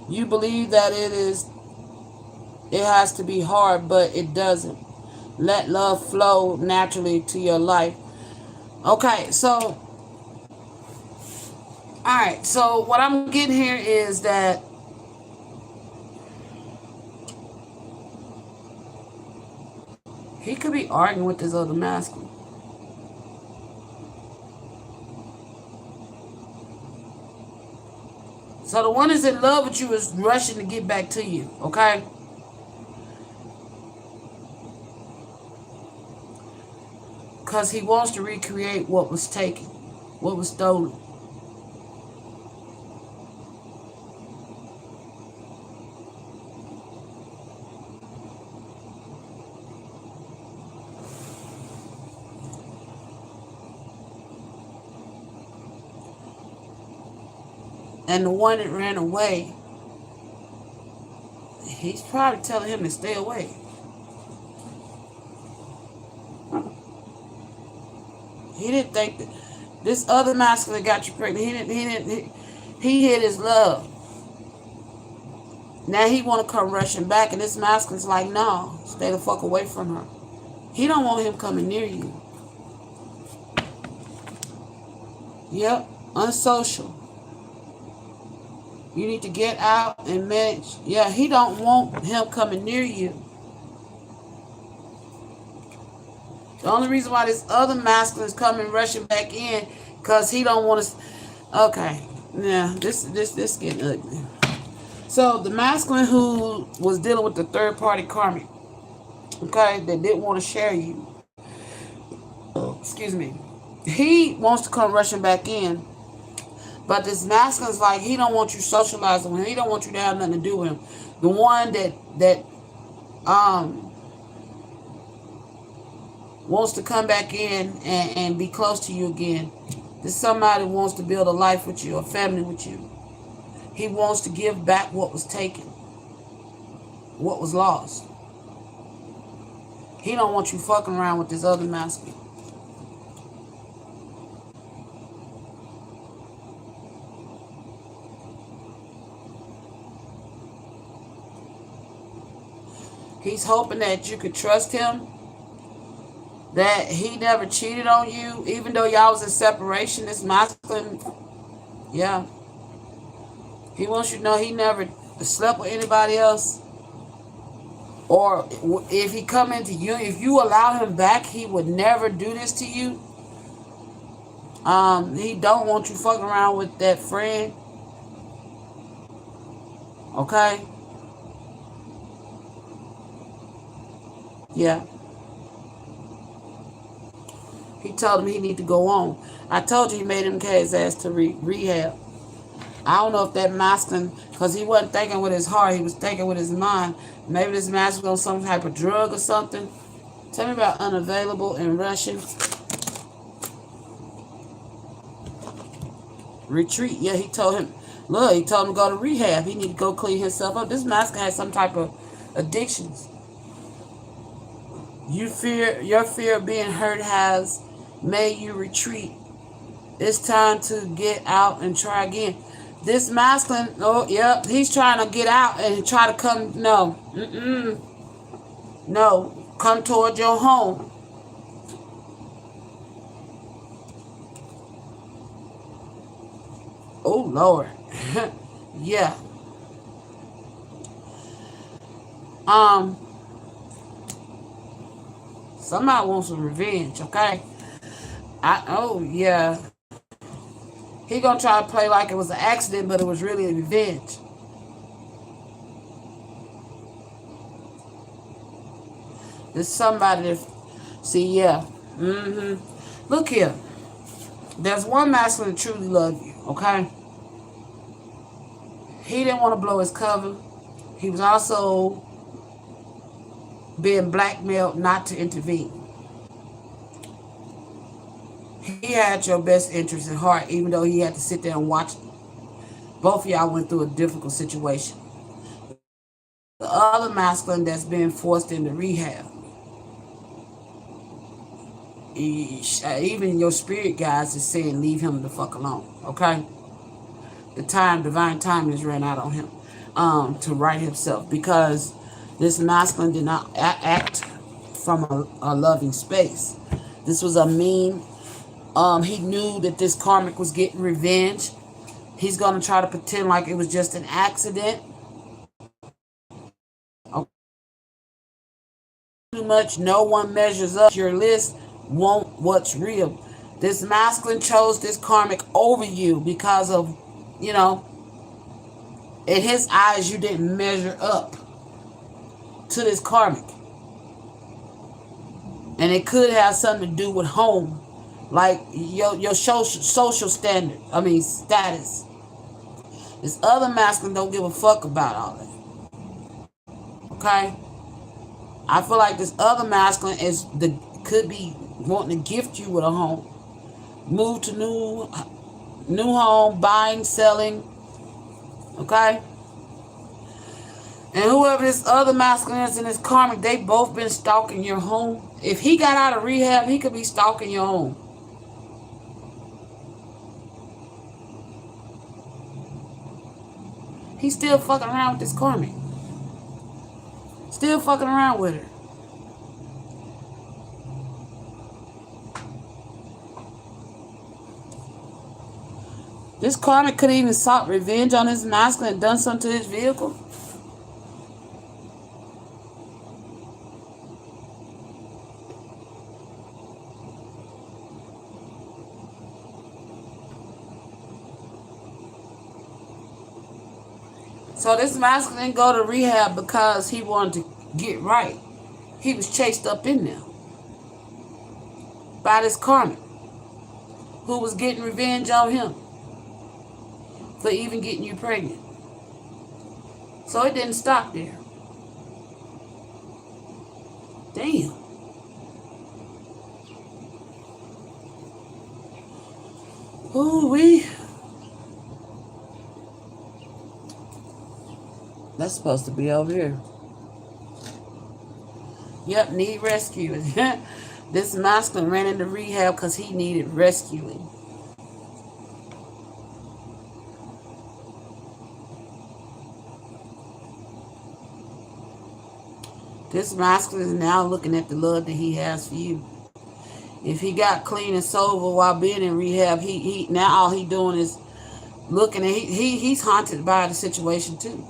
You believe that it has to be hard, but it doesn't. Let love flow naturally to your life. Okay, so alright, so what I'm getting here is that he could be arguing with this other masculine. So the one that's in love with you is rushing to get back to you, okay? Because he wants to recreate what was taken, what was stolen. And the one that ran away, he's probably telling him to stay away. He didn't think that this other masculine got you pregnant. He hid his love. Now he want to come rushing back, and this masculine's like, no, stay the fuck away from her. He don't want him coming near you. Yep, unsocial. You need to get out and manage. Yeah, he don't want him coming near you. The only reason why this other masculine is coming rushing back in, because he don't want to. Okay, yeah, this getting ugly. So the masculine who was dealing with the third party karmic, okay, that didn't want to share you. Excuse me. He wants to come rushing back in, but this masculine's like, he don't want you socializing with him. He don't want you to have nothing to do with him. The one that wants to come back in and be close to you again. This somebody wants to build a life with you, a family with you. He wants to give back what was taken, what was lost. He don't want you fucking around with this other masculine. He's hoping that you could trust him, that he never cheated on you, even though y'all was in separation. This masculine, yeah. He wants you to know he never slept with anybody else. Or if he come into you, if you allow him back, he would never do this to you. He don't want you fucking around with that friend. Okay? Yeah. He told him he need to go on. I told you he made him carry his ass to rehab. I don't know if that masculine, because he wasn't thinking with his heart, he was thinking with his mind. Maybe this masculine on some type of drug or something. Tell me about unavailable and rushing. Retreat. Yeah, he told him, look, he told him to go to rehab. He need to go clean himself up. This masculine has some type of addictions. Your fear of being hurt has made you retreat. It's time to get out and try again. This masculine, oh, yep, he's trying to get out and try to come, no. No, come toward your home. Oh, Lord. Yeah. Somebody wants some revenge, okay? Yeah. He gonna try to play like it was an accident, but it was really a revenge. There's somebody that, see, yeah. Look here. There's one masculine that truly love you, okay? He didn't want to blow his cover. He was also being blackmailed not to intervene. He had your best interest at heart, even though he had to sit there and watch. Both of y'all went through a difficult situation. The other masculine that's being forced into rehab, even your spirit guides is saying leave him the fuck alone, okay? The divine time has ran out on him to right himself, because this masculine did not act from a loving space. This was a mean. He knew that this karmic was getting revenge. He's going to try to pretend like it was just an accident. Okay. Too much, no one measures up. Your list won't what's real. This masculine chose this karmic over you because of, In his eyes, you didn't measure up to this karmic. And it could have something to do with home. Like your social standard. Status. This other masculine don't give a fuck about all that. Okay? I feel like this other masculine could be wanting to gift you with a home. Move to new home, buying, selling. Okay? And whoever this other masculine is in this karmic, they both been stalking your home. If he got out of rehab, he could be stalking your home. He's still fucking around with this karmic. Still fucking around with her. This karmic could even sought revenge on his masculine and done something to his vehicle. So this masculine didn't go to rehab because he wanted to get right. He was chased up in there by this karmic who was getting revenge on him for even getting you pregnant. So it didn't stop there. Damn. Ooh-wee. That's supposed to be over here. Yep, need rescuing. This masculine ran into rehab because he needed rescuing. This masculine is now looking at the love that he has for you. If he got clean and sober while being in rehab, he now all he doing is looking at he's haunted by the situation too.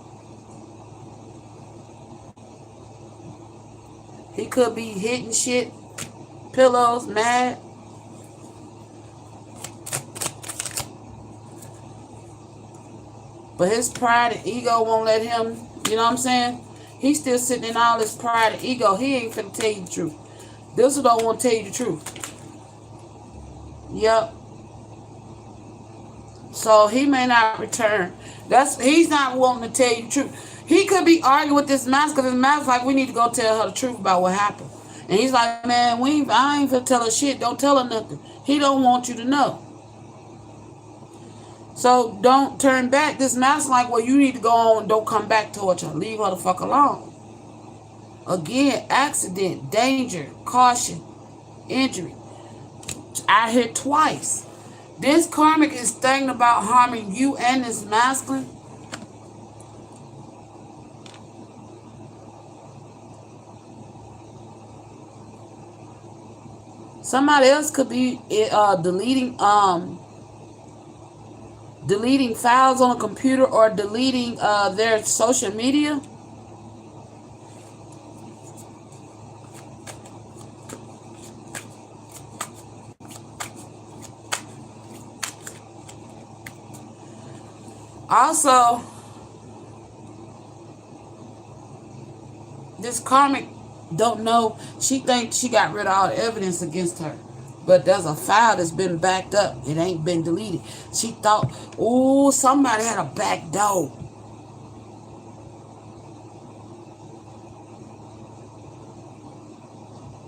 He could be hitting shit, pillows, mad. But his pride and ego won't let him, you know what I'm saying? He's still sitting in all his pride and ego. He ain't finna tell you the truth. This one don't want to tell you the truth. Yep. So he may not return. He's not wanting to tell you the truth. He could be arguing with this mask because his mask like, we need to go tell her the truth about what happened. And he's like, man, I ain't finna tell her shit. Don't tell her nothing. He don't want you to know. So don't turn back. This mask like, well, you need to go on and don't come back towards her. Leave her the fuck alone. Again, accident, danger, caution, injury. I hit twice. This karmic is thinking about harming you and this masculine. Somebody else could be deleting files on a computer or deleting their social media. Also, this karmic don't know. She thinks she got rid of all the evidence against her. But there's a file that's been backed up. It ain't been deleted. She thought, oh, somebody had a back door.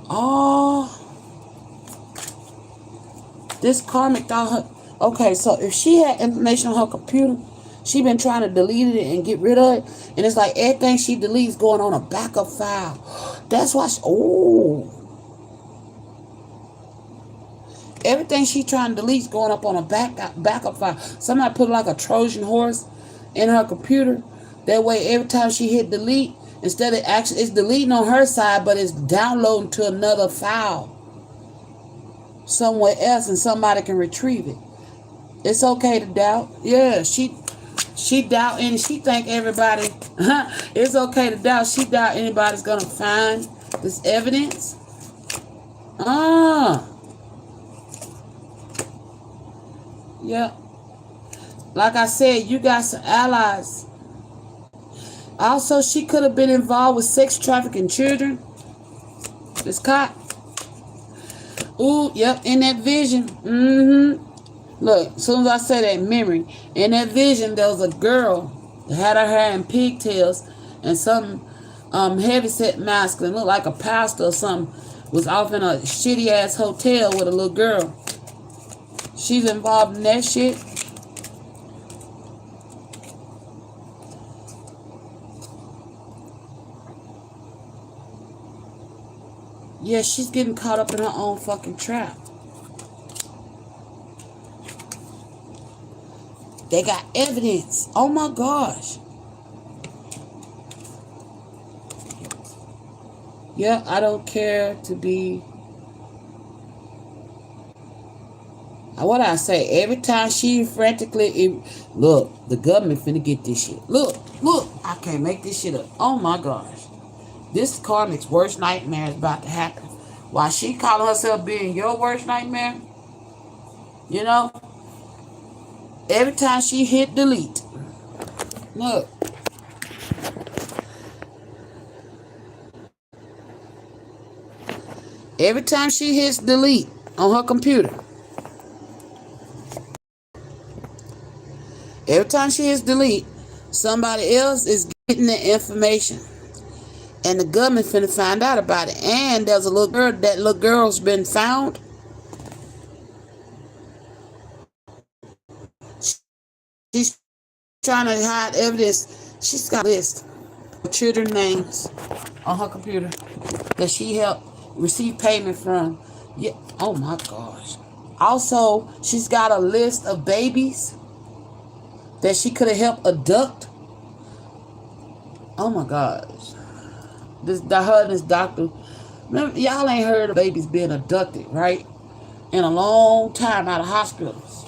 Oh. This karmic thought her. Okay, so if she had information on her computer, she been trying to delete it and get rid of it. And it's like everything she deletes going on a backup file. That's why everything she trying to delete is going up on a backup file. Somebody put like a Trojan horse in her computer. That way every time she hit delete, instead of actually it's deleting on her side, but it's downloading to another file somewhere else and somebody can retrieve it. It's okay to doubt. Yeah, she doubt and she think everybody it's okay to doubt. She doubt anybody's gonna find this evidence. Yeah. Like I said, you got some allies Also, she could have been involved with sex trafficking children. This cop. Ooh, yep, in that vision. Look, as soon as I say that memory, in that vision, there was a girl that had her hair in pigtails and some heavyset mask and looked like a pastor or something. Was off in a shitty ass hotel with a little girl. She's involved in that shit. Yeah, she's getting caught up in her own fucking trap. They got evidence. Oh my gosh. Yeah, I don't care to be. What I say? Every time she frantically. Look, the government finna get this shit. Look. I can't make this shit up. Oh my gosh. This karmic's worst nightmare is about to happen. While she calling herself being your worst nightmare, you know, every time she hit delete, look. Every time she hits delete on her computer, every time she hits delete, somebody else is getting the information. And the government finna find out about it. And there's a little girl, that little girl's been found. She's trying to hide evidence. She's got a list of children's names on her computer that she helped receive payment from. Yeah. Oh my gosh. Also, she's got a list of babies that she could have helped abduct. Oh my gosh. This doctor. Remember, y'all ain't heard of babies being abducted, right? In a long time out of hospitals.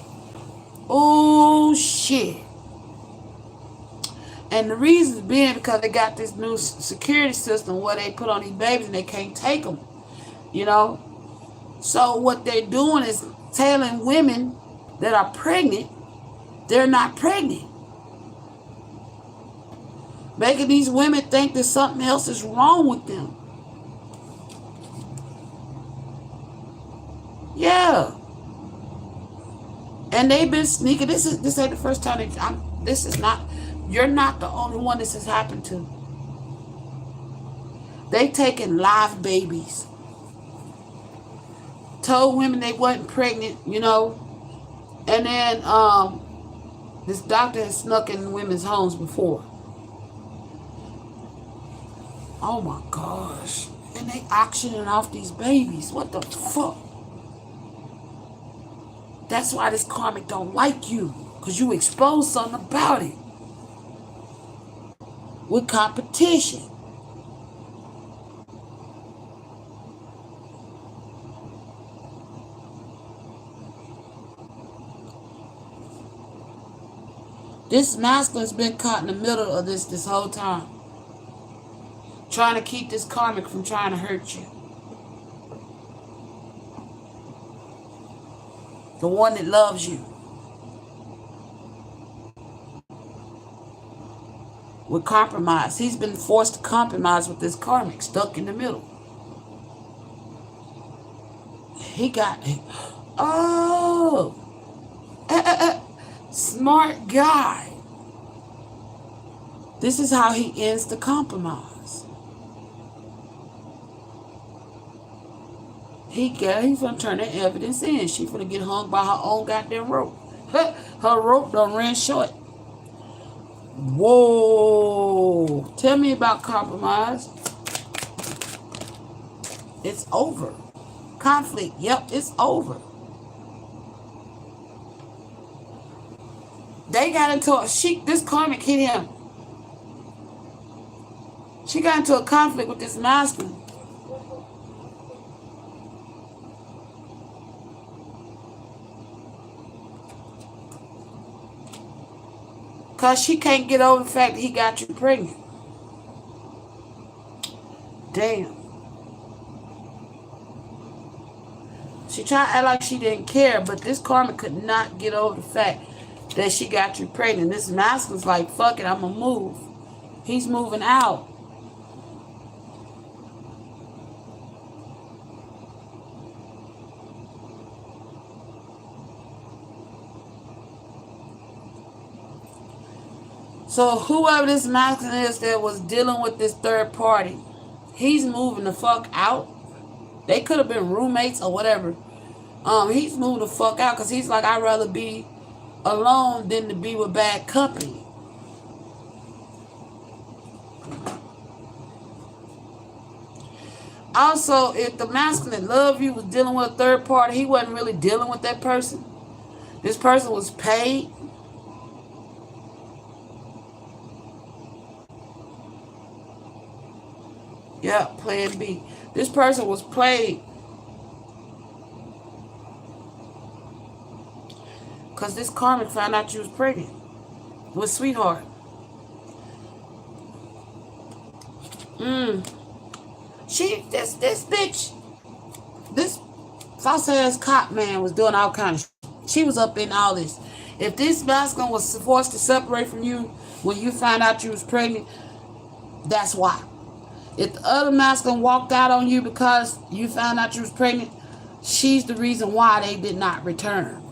Oh shit. And the reason being because they got this new security system where they put on these babies and they can't take them. You know? So what they're doing is telling women that are pregnant, they're not pregnant. Making these women think that something else is wrong with them. Yeah. And they've been sneaking. This ain't the first time you're not the only one this has happened to. They taking live babies. Told women they wasn't pregnant, you know. And then this doctor has snuck in women's homes before. Oh my gosh. And they auctioning off these babies. What the fuck? That's why this karmic don't like you. Because you exposed something about it. With competition. This masculine's been caught in the middle of this whole time. Trying to keep this karmic from trying to hurt you. The one that loves you. With compromise. He's been forced to compromise with this karmic, stuck in the middle. He got it. Oh. Smart guy. This is how he ends the compromise. He's gonna turn that evidence in. She's gonna get hung by her own goddamn rope. Her rope done ran short. Whoa. Tell me about compromise. It's over. Conflict. Yep, it's over. They got into this karmic hit him. She got into a conflict with this masculine. Because she can't get over the fact that he got you pregnant. Damn. She tried to act like she didn't care, but this karma could not get over the fact that she got you pregnant. This masculine's like, fuck it, I'm going to move. He's moving out. So whoever this masculine is that was dealing with this third party, he's moving the fuck out. They could have been roommates or whatever. He's moving the fuck out because he's like, I'd rather be alone than to be with bad company. Also, if the masculine love you was dealing with a third party, he wasn't really dealing with that person. This person was paid. Yeah, plan B. This person was played because this karmic found out you was pregnant with sweetheart. This bitch, this false ass cop man was doing all kind of shit. She was up in all this. If this masculine was forced to separate from you when you found out you was pregnant, that's why. If the other masculine walked out on you because you found out you was pregnant, she's the reason why they did not return.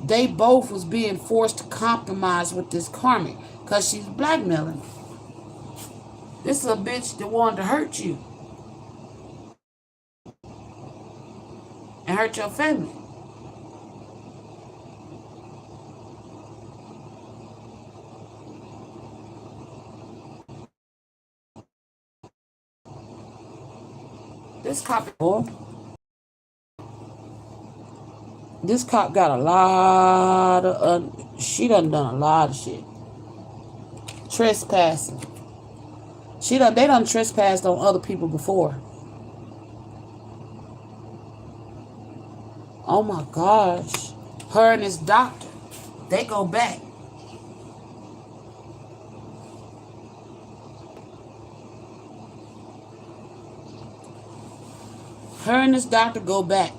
They both was being forced to compromise with this karmic because she's blackmailing. This is a bitch that wanted to hurt you and hurt your family. This cop got a lot of, she done a lot of shit. Trespassing. They done trespassed on other people before. Oh my gosh. Her and this doctor, they go back. Her and this doctor go back.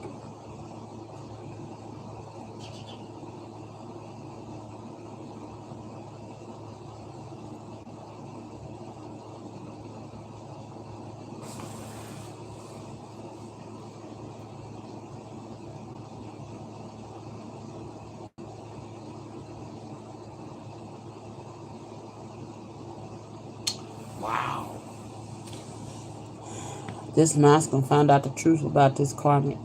Wow. This masculine found out the truth about this karmic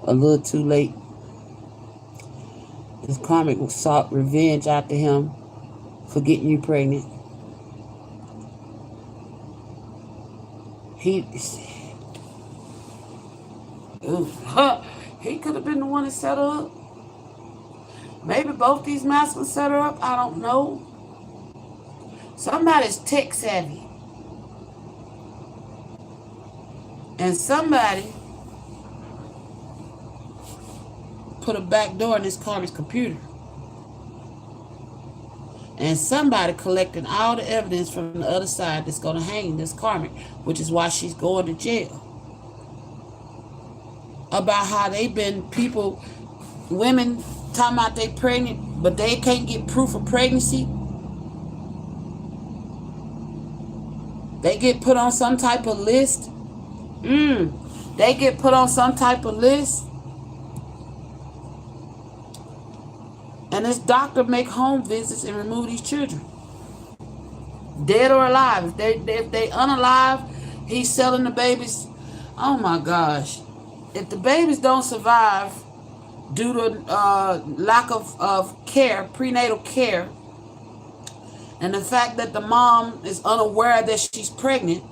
a little too late. This karmic sought revenge after him for getting you pregnant. He could have been the one that set her up. Maybe both these masculines set her up. I don't know. Somebody's tech savvy. And somebody put a back door in this karmic's computer. And somebody collecting all the evidence from the other side that's going to hang this karmic, which is why she's going to jail. About how they've been women talking about they pregnant, but they can't get proof of pregnancy. They get put on some type of list. They get put on some type of list. And this doctor make home visits and remove these children. Dead or alive. If they unalive, he's selling the babies. Oh my gosh. If the babies don't survive due to lack of care, prenatal care, and the fact that the mom is unaware that she's pregnant,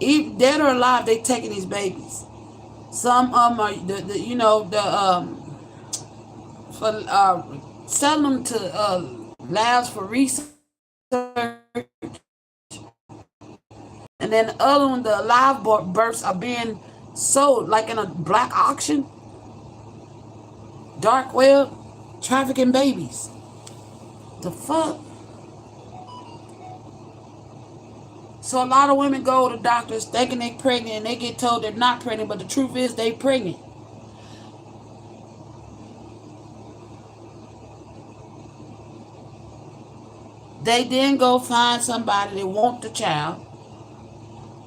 even dead or alive, they taking these babies. Some of them are selling them to labs for research, and then the other one, the live births are being sold like in a black auction, dark web, trafficking babies. The fuck? So a lot of women go to doctors thinking they're pregnant and they get told they're not pregnant, but the truth is they pregnant. They then go find somebody that want the child,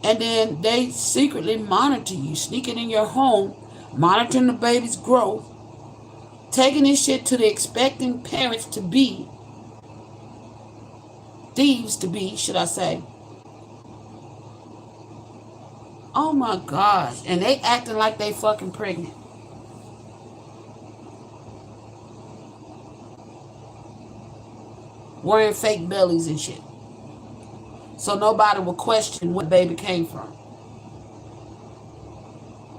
and then they secretly monitor you, sneaking in your home, monitoring the baby's growth, taking this shit to the expecting parents to be, thieves to be, should I say. Oh my gosh. And they acting like they fucking pregnant. Wearing fake bellies and shit. So nobody will question where the baby came from.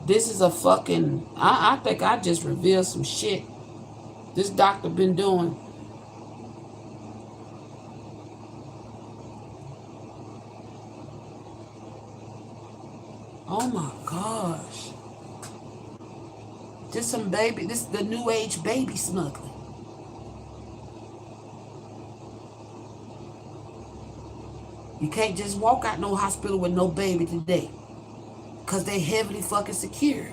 This is a fucking... I think I just revealed some shit this doctor been doing. Oh my gosh. This some baby... This is the new age baby smuggling. You can't just walk out no hospital with no baby today. Because they heavily fucking secured.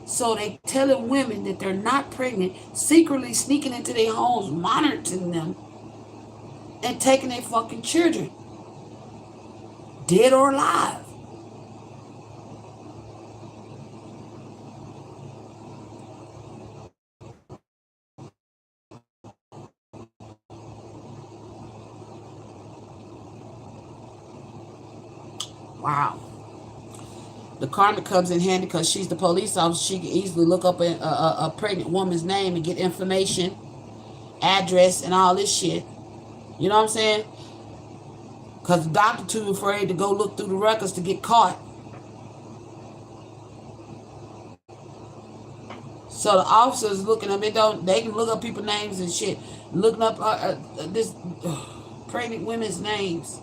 So they telling women that they're not pregnant, secretly sneaking into their homes, monitoring them, and taking their fucking children. Dead or alive. Wow. The karma comes in handy because she's the police officer. She can easily look up a pregnant woman's name and get information, address, and all this shit. You know what I'm saying? Because the doctor too afraid to go look through the records to get caught. So the officers looking at them, they can look up people's names and shit. Looking up this pregnant women's names.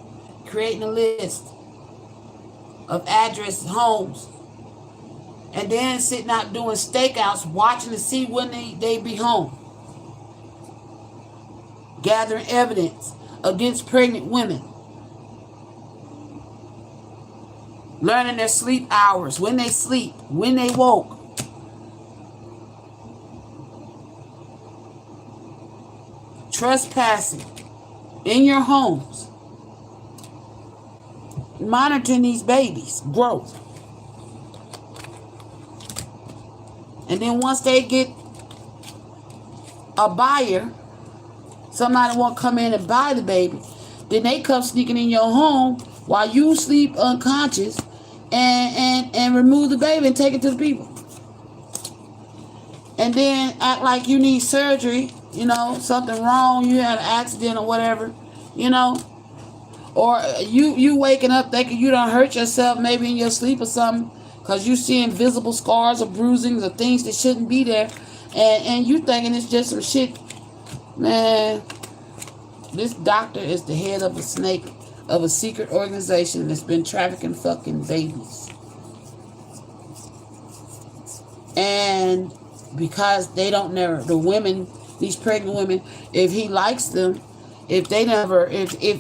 Creating a list of addresses, homes, and then sitting out doing stakeouts, watching to see when they be home, gathering evidence against pregnant women, learning their sleep hours, when they sleep, when they woke, trespassing in your homes, monitoring these babies' growth. And then once they get a buyer, somebody want to come in and buy the baby, then they come sneaking in your home while you sleep unconscious and remove the baby and take it to the people. And then act like you need surgery, you know, something wrong, you had an accident or whatever, you know. Or you waking up thinking you done hurt yourself maybe in your sleep or something because you see invisible scars or bruisings or things that shouldn't be there. And you thinking it's just some shit. Man, this doctor is the head of a snake of a secret organization that's been trafficking fucking babies. And because they don't never, the women, these pregnant women, if he likes them, if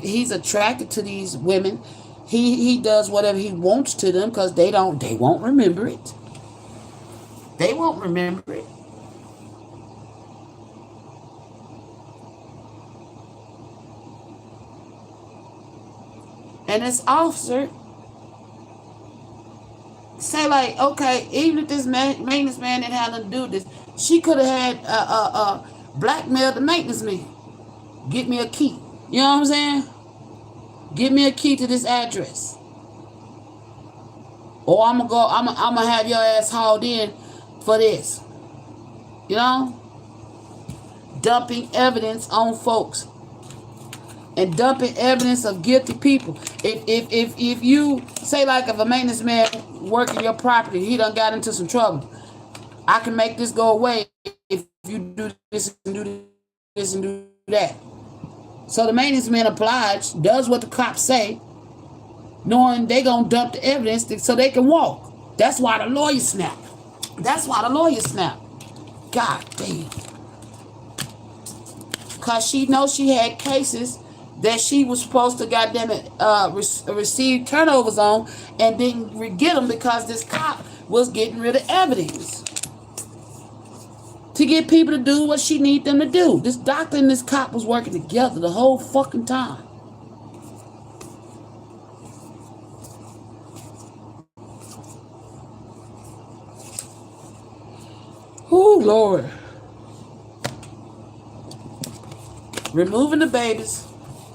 he's attracted to these women, he does whatever he wants to them because they won't remember it. They won't remember it. And this officer say like, okay, even if this maintenance man didn't have nothing to do with this, she could have had blackmailed the maintenance man. Get me a key. You know what I'm saying? Give me a key to this address. Or I'm gonna have your ass hauled in for this. You know? Dumping evidence on folks. And dumping evidence of guilty people. If you say like if a maintenance man working your property, he done got into some trouble. I can make this go away if you do this and do this and do that. So the maintenance man obliged, does what the cops say, knowing they gonna dump the evidence so they can walk. That's why the lawyer snapped. God damn. Because she knows she had cases that she was supposed to goddamn it receive turnovers on and didn't get them because this cop was getting rid of evidence. to get people to do what she need them to do. This doctor and this cop was working together the whole fucking time. Oh, Lord. Removing the babies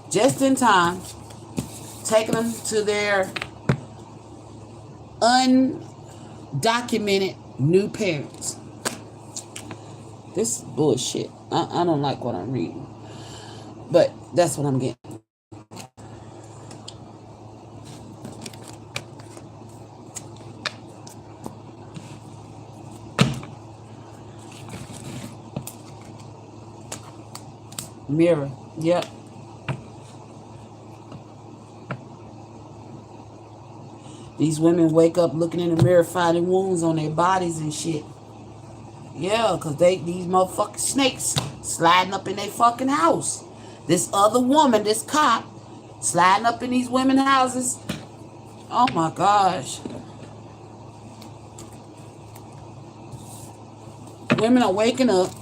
just in time, taking them to their undocumented new parents. This is bullshit. I don't like what I'm reading. But that's what I'm getting. Mirror. Yep. These women wake up looking in the mirror, finding wounds on their bodies and shit. Yeah, because these motherfucking snakes sliding up in their fucking house. This other woman, this cop, sliding up in these women's houses. Oh my gosh. Women are waking up.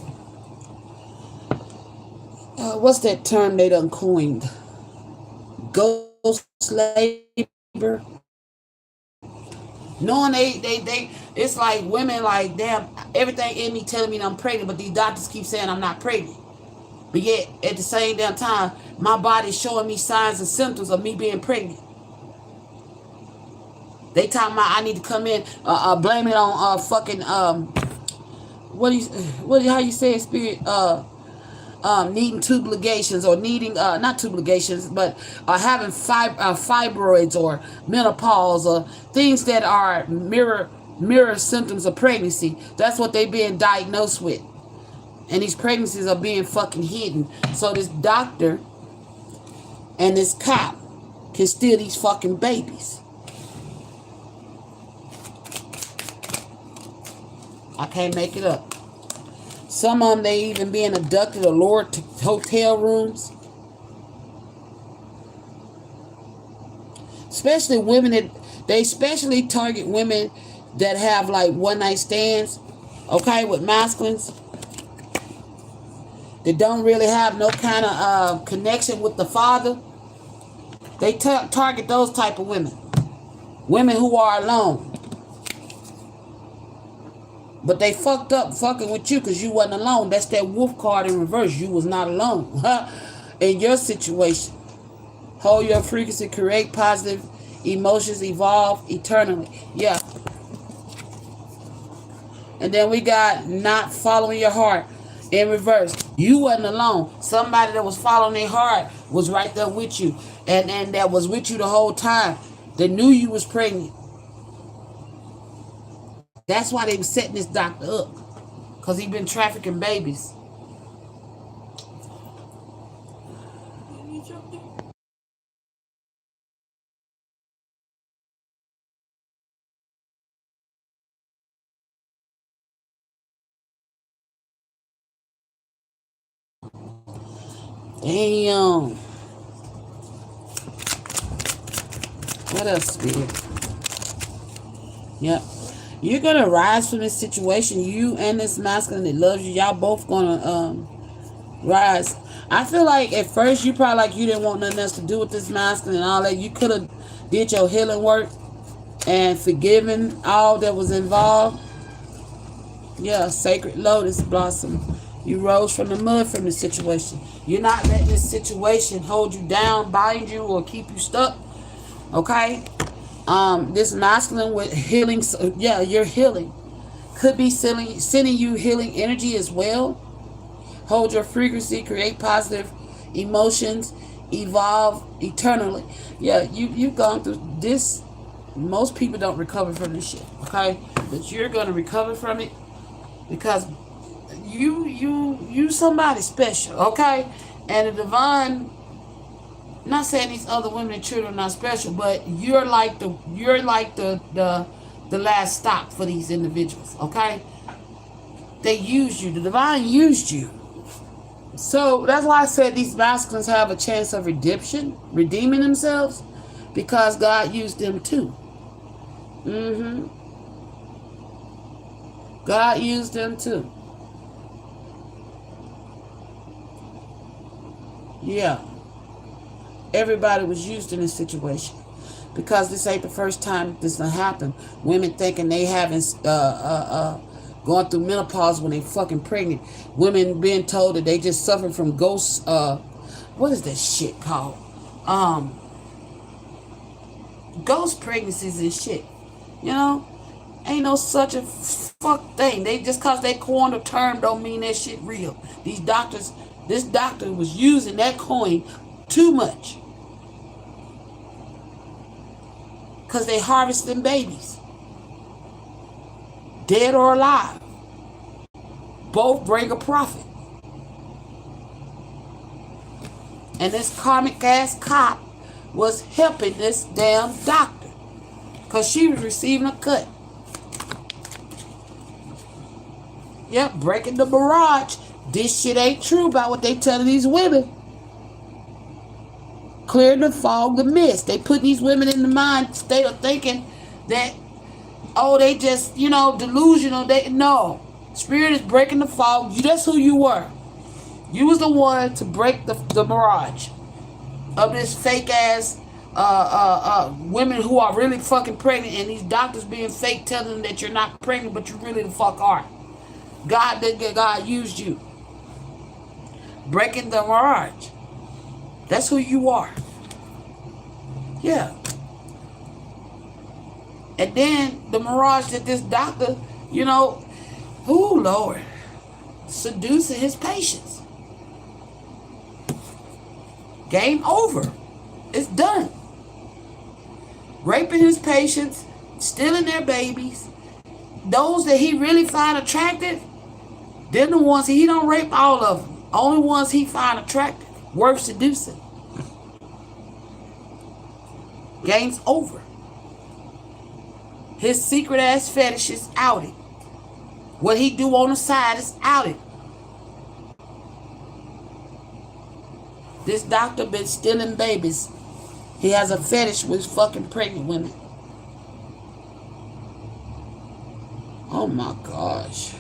What's that term they done coined? Ghost labor. Knowing they it's like women like, damn, everything in me telling me I'm pregnant, but these doctors keep saying I'm not pregnant. But yet, at the same damn time, my body's showing me signs and symptoms of me being pregnant. They talking about I need to come in, blame it on fucking how you say it, spirit, needing tube ligations, or needing not tube ligations, but having fibroids or menopause, or things that are mirror symptoms of pregnancy. That's what they being diagnosed with, and these pregnancies are being fucking hidden. So this doctor and this cop can steal these fucking babies. I can't make it up. Some of them, they even being abducted or lured to hotel rooms. Especially women they especially target women that have like one night stands, okay, with masculines. They don't really have no kind of connection with the father. They target those type of women. Women who are alone. But they fucked up fucking with you because you wasn't alone. That's that wolf card in reverse. You was not alone. In your situation. Hold your frequency, create positive emotions, evolve eternally. Yeah. And then we got not following your heart in reverse. You wasn't alone. Somebody that was following their heart was right there with you. And that was with you the whole time. They knew you was pregnant. That's why they were setting this doctor up. Because he been trafficking babies. Damn. What else, Spirit? Yep. You're going to rise from this situation. You and this masculine that loves you, y'all both going to rise. I feel like at first you probably like you didn't want nothing else to do with this masculine and all that. You could have did your healing work and forgiven all that was involved. Yeah, sacred lotus blossom. You rose from the mud from the situation. You're not letting this situation hold you down, bind you, or keep you stuck. Okay? This masculine with healing, yeah, you're healing. Could be sending you healing energy as well. Hold your frequency, create positive emotions, evolve eternally. Yeah, you've gone through this. Most people don't recover from this shit, okay? But you're gonna recover from it because you somebody special, okay? And the divine, not saying these other women and children are not special, but you're like the last stop for these individuals, okay? They used you. The divine used you. So that's why I said these masculines have a chance of redeeming themselves, because God used them too. God used them too. Yeah. Everybody was used in this situation. Because this ain't the first time this done happened. Women thinking they having going through menopause when they fucking pregnant. Women being told that they just suffering from ghost what is that shit called? Ghost pregnancies and shit. You know? Ain't no such a fuck thing. They just cause they coined a term don't mean that shit real. These doctors, this doctor was using that coin too much. Cause they harvesting babies. Dead or alive. Both bring a profit. And this karmic ass cop was helping this damn doctor. Cause she was receiving a cut. Yep, breaking the barrage. This shit ain't true about what they telling these women. Clearing the fog, the mist. They put these women in the mind state of thinking that, oh, they just, delusional. No. Spirit is breaking the fog. That's who you were. You was the one to break the mirage of this fake ass women who are really fucking pregnant, and these doctors being fake telling them that you're not pregnant, but you really the fuck are. God used you. Breaking the mirage. That's who you are. Yeah. And then the mirage that this doctor, Lord, seducing his patients. Game over. It's done. Raping his patients, stealing their babies. Those that he really find attractive, they're the ones he don't rape all of them. Only ones he find attractive, worth seducing. Game's over. His secret ass fetish is outed. What he do on the side is outed. This doctor been stealing babies. He has a fetish with fucking pregnant women. Oh my gosh.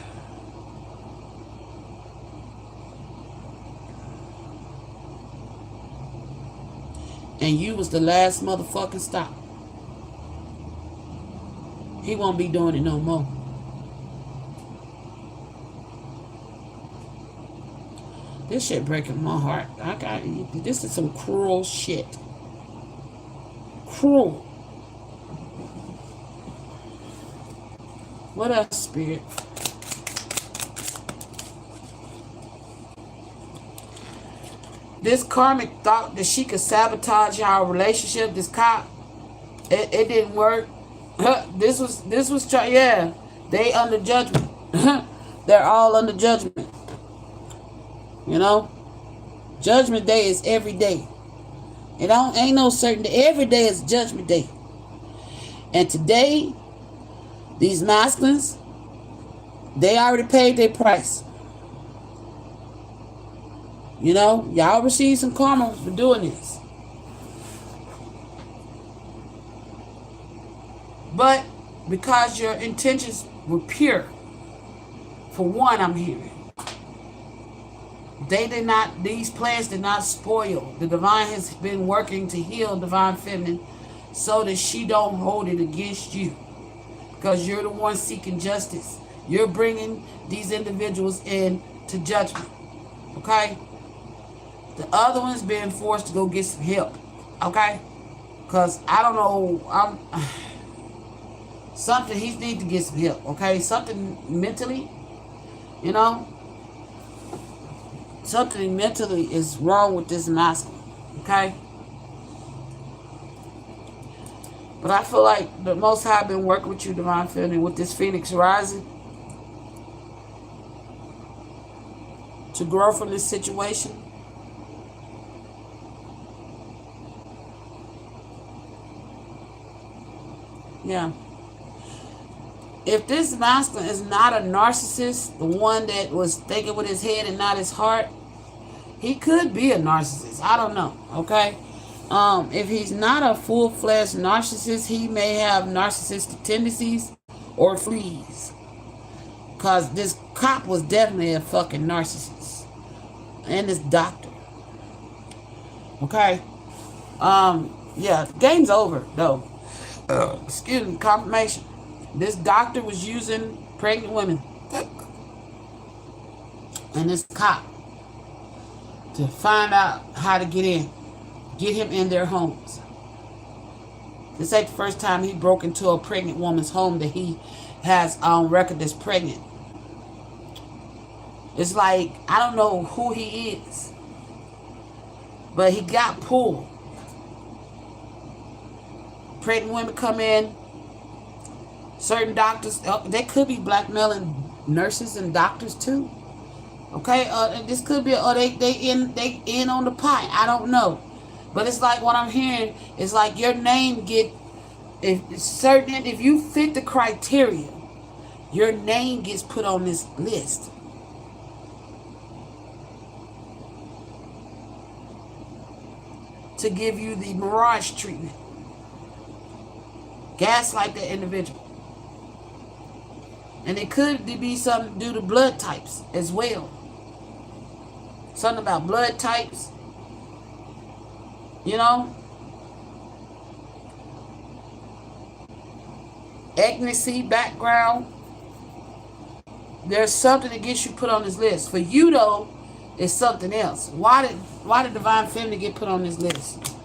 And you was the last motherfucking stop. He won't be doing it no more. This shit breaking my heart. This is some cruel shit. Cruel. What else, Spirit? This karmic thought that she could sabotage our relationship. This cop, it didn't work. This was yeah. They under judgment. They're all under judgment. Judgment day is every day. It ain't no certain day. Every day is judgment day. And today, these masculines, they already paid their price. Y'all receive some karma for doing this. But because your intentions were pure, for one, I'm hearing, these plans did not spoil. The divine has been working to heal divine feminine so that she don't hold it against you. Because you're the one seeking justice. You're bringing these individuals in to judgment. Okay? The other one's being forced to go get some help. Okay? Because I don't know. Something, he needs to get some help. Okay? Something mentally, something mentally is wrong with this masculine. Okay? But I feel like the Most High been working with you, divine feminine, with this Phoenix rising to grow from this situation. Yeah. If this masculine is not a narcissist, the one that was thinking with his head and not his heart, he could be a narcissist. I don't know. Okay. If he's not a full-fledged narcissist, he may have narcissistic tendencies or fleas. Because this cop was definitely a fucking narcissist. And this doctor. Okay? Yeah, game's over, though. Excuse me, confirmation. This doctor was using pregnant women and this cop to find out how to get him in their homes. This ain't the first time he broke into a pregnant woman's home that he has on record that's pregnant. It's like, I don't know who he is, but he got pulled. Pregnant women come in, certain doctors, they could be blackmailing nurses and doctors too. Okay, this could be, or they in on the pie. I don't know, but it's like what I'm hearing is like your name get, if you fit the criteria, your name gets put on this list. To give you the mirage treatment. Gaslight that individual. And it could be something due to blood types as well. Something about blood types. You know? Ethnicity, background. There's something that gets you put on this list. For you though, it's something else. Why did Divine Feminine get put on this list?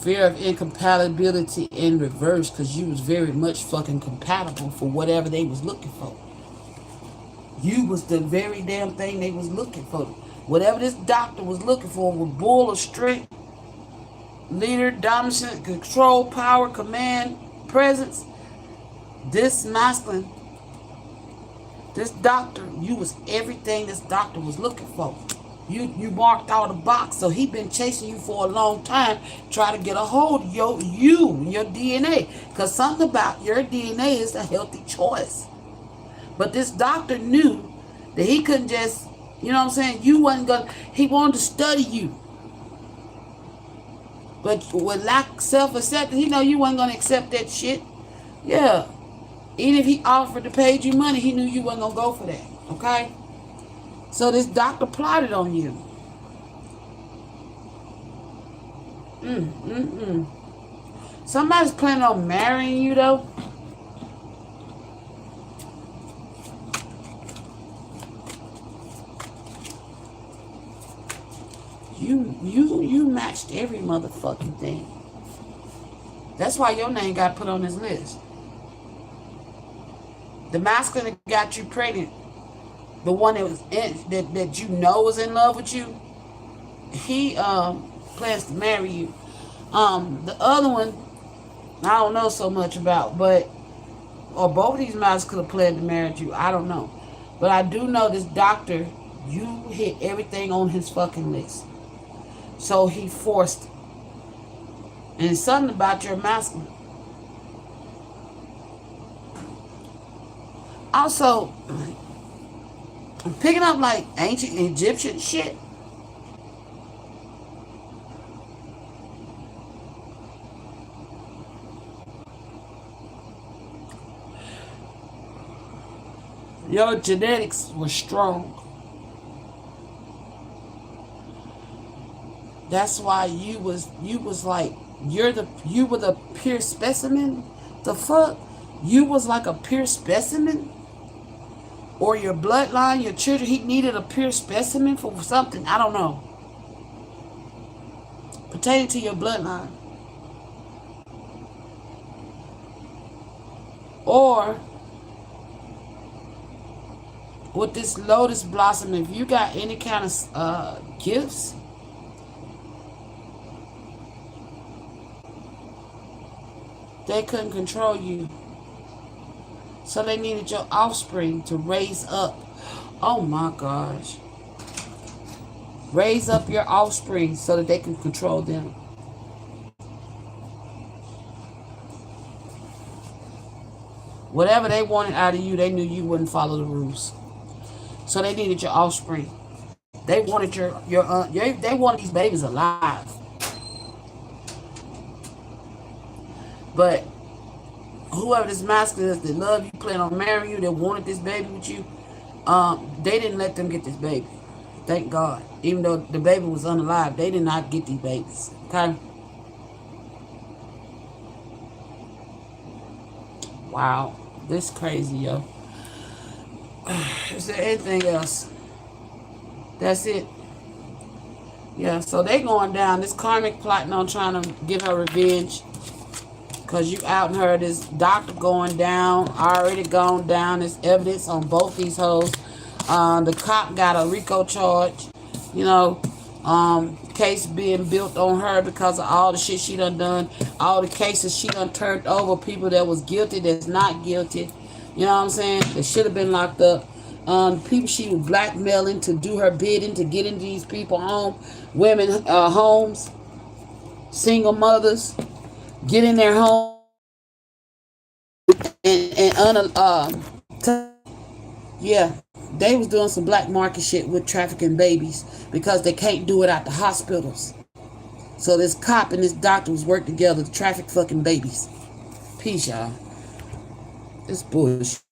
Fear of incompatibility in reverse, because you was very much fucking compatible for whatever they was looking for. You was the very damn thing they was looking for. Whatever this doctor was looking for was bull of strength, leader, dominance, control, power, command, presence. This masculine, this doctor, you was everything this doctor was looking for. You marked out a box, so he been chasing you for a long time, trying to get a hold of your DNA. Because something about your DNA is a healthy choice. But this doctor knew that he couldn't just, you know what I'm saying, he wanted to study you. But with lack of self-acceptance, he know you wasn't going to accept that shit. Yeah. Even if he offered to pay you money, he knew you wasn't going to go for that. Okay? So this doctor plotted on you. Somebody's planning on marrying you, though. You matched every motherfucking thing. That's why your name got put on this list. The masculine that got you pregnant, the one that was that you know was in love with you, he plans to marry you. The other one, I don't know so much about, but or both of these masculine could have planned to marry you. I don't know, but I do know this doctor. You hit everything on his fucking list. So he forced it. And it's something about your masculine. Also, I'm picking up like ancient Egyptian shit. Your genetics were strong. That's why you was like you were the pure specimen. The fuck? You was like a pure specimen? Or your bloodline, your children, he needed a pure specimen for something. I don't know. Pertaining to your bloodline. Or with this lotus blossom, if you got any kind of gifts, they couldn't control you. So they needed your offspring to raise up. Oh my gosh. Raise up your offspring so that they can control them. Whatever they wanted out of you, they knew you wouldn't follow the rules. So they needed your offspring. They wanted they wanted these babies alive. But whoever this masculine is that love you, plan on marrying you, that wanted this baby with you, they didn't let them get this baby. Thank God. Even though the baby was unalive, they did not get these babies. Okay? Wow. This crazy, yo. Is there anything else? That's it. Yeah, so they going down. This karmic plotting on trying to get her revenge. Because you outing her. This doctor going down. Already gone down. There's evidence on both these hoes. The cop got a RICO charge. You know, case being built on her because of all the shit she done. All the cases she done turned over. People that was guilty that's not guilty. You know what I'm saying? They should have been locked up. People she was blackmailing to do her bidding to get into these people home. Women homes. Single mothers. Get in their home. Yeah, they was doing some black market shit with trafficking babies because they can't do it at the hospitals. So this cop and this doctor was working together to traffic fucking babies. Peace, y'all. It's bullshit.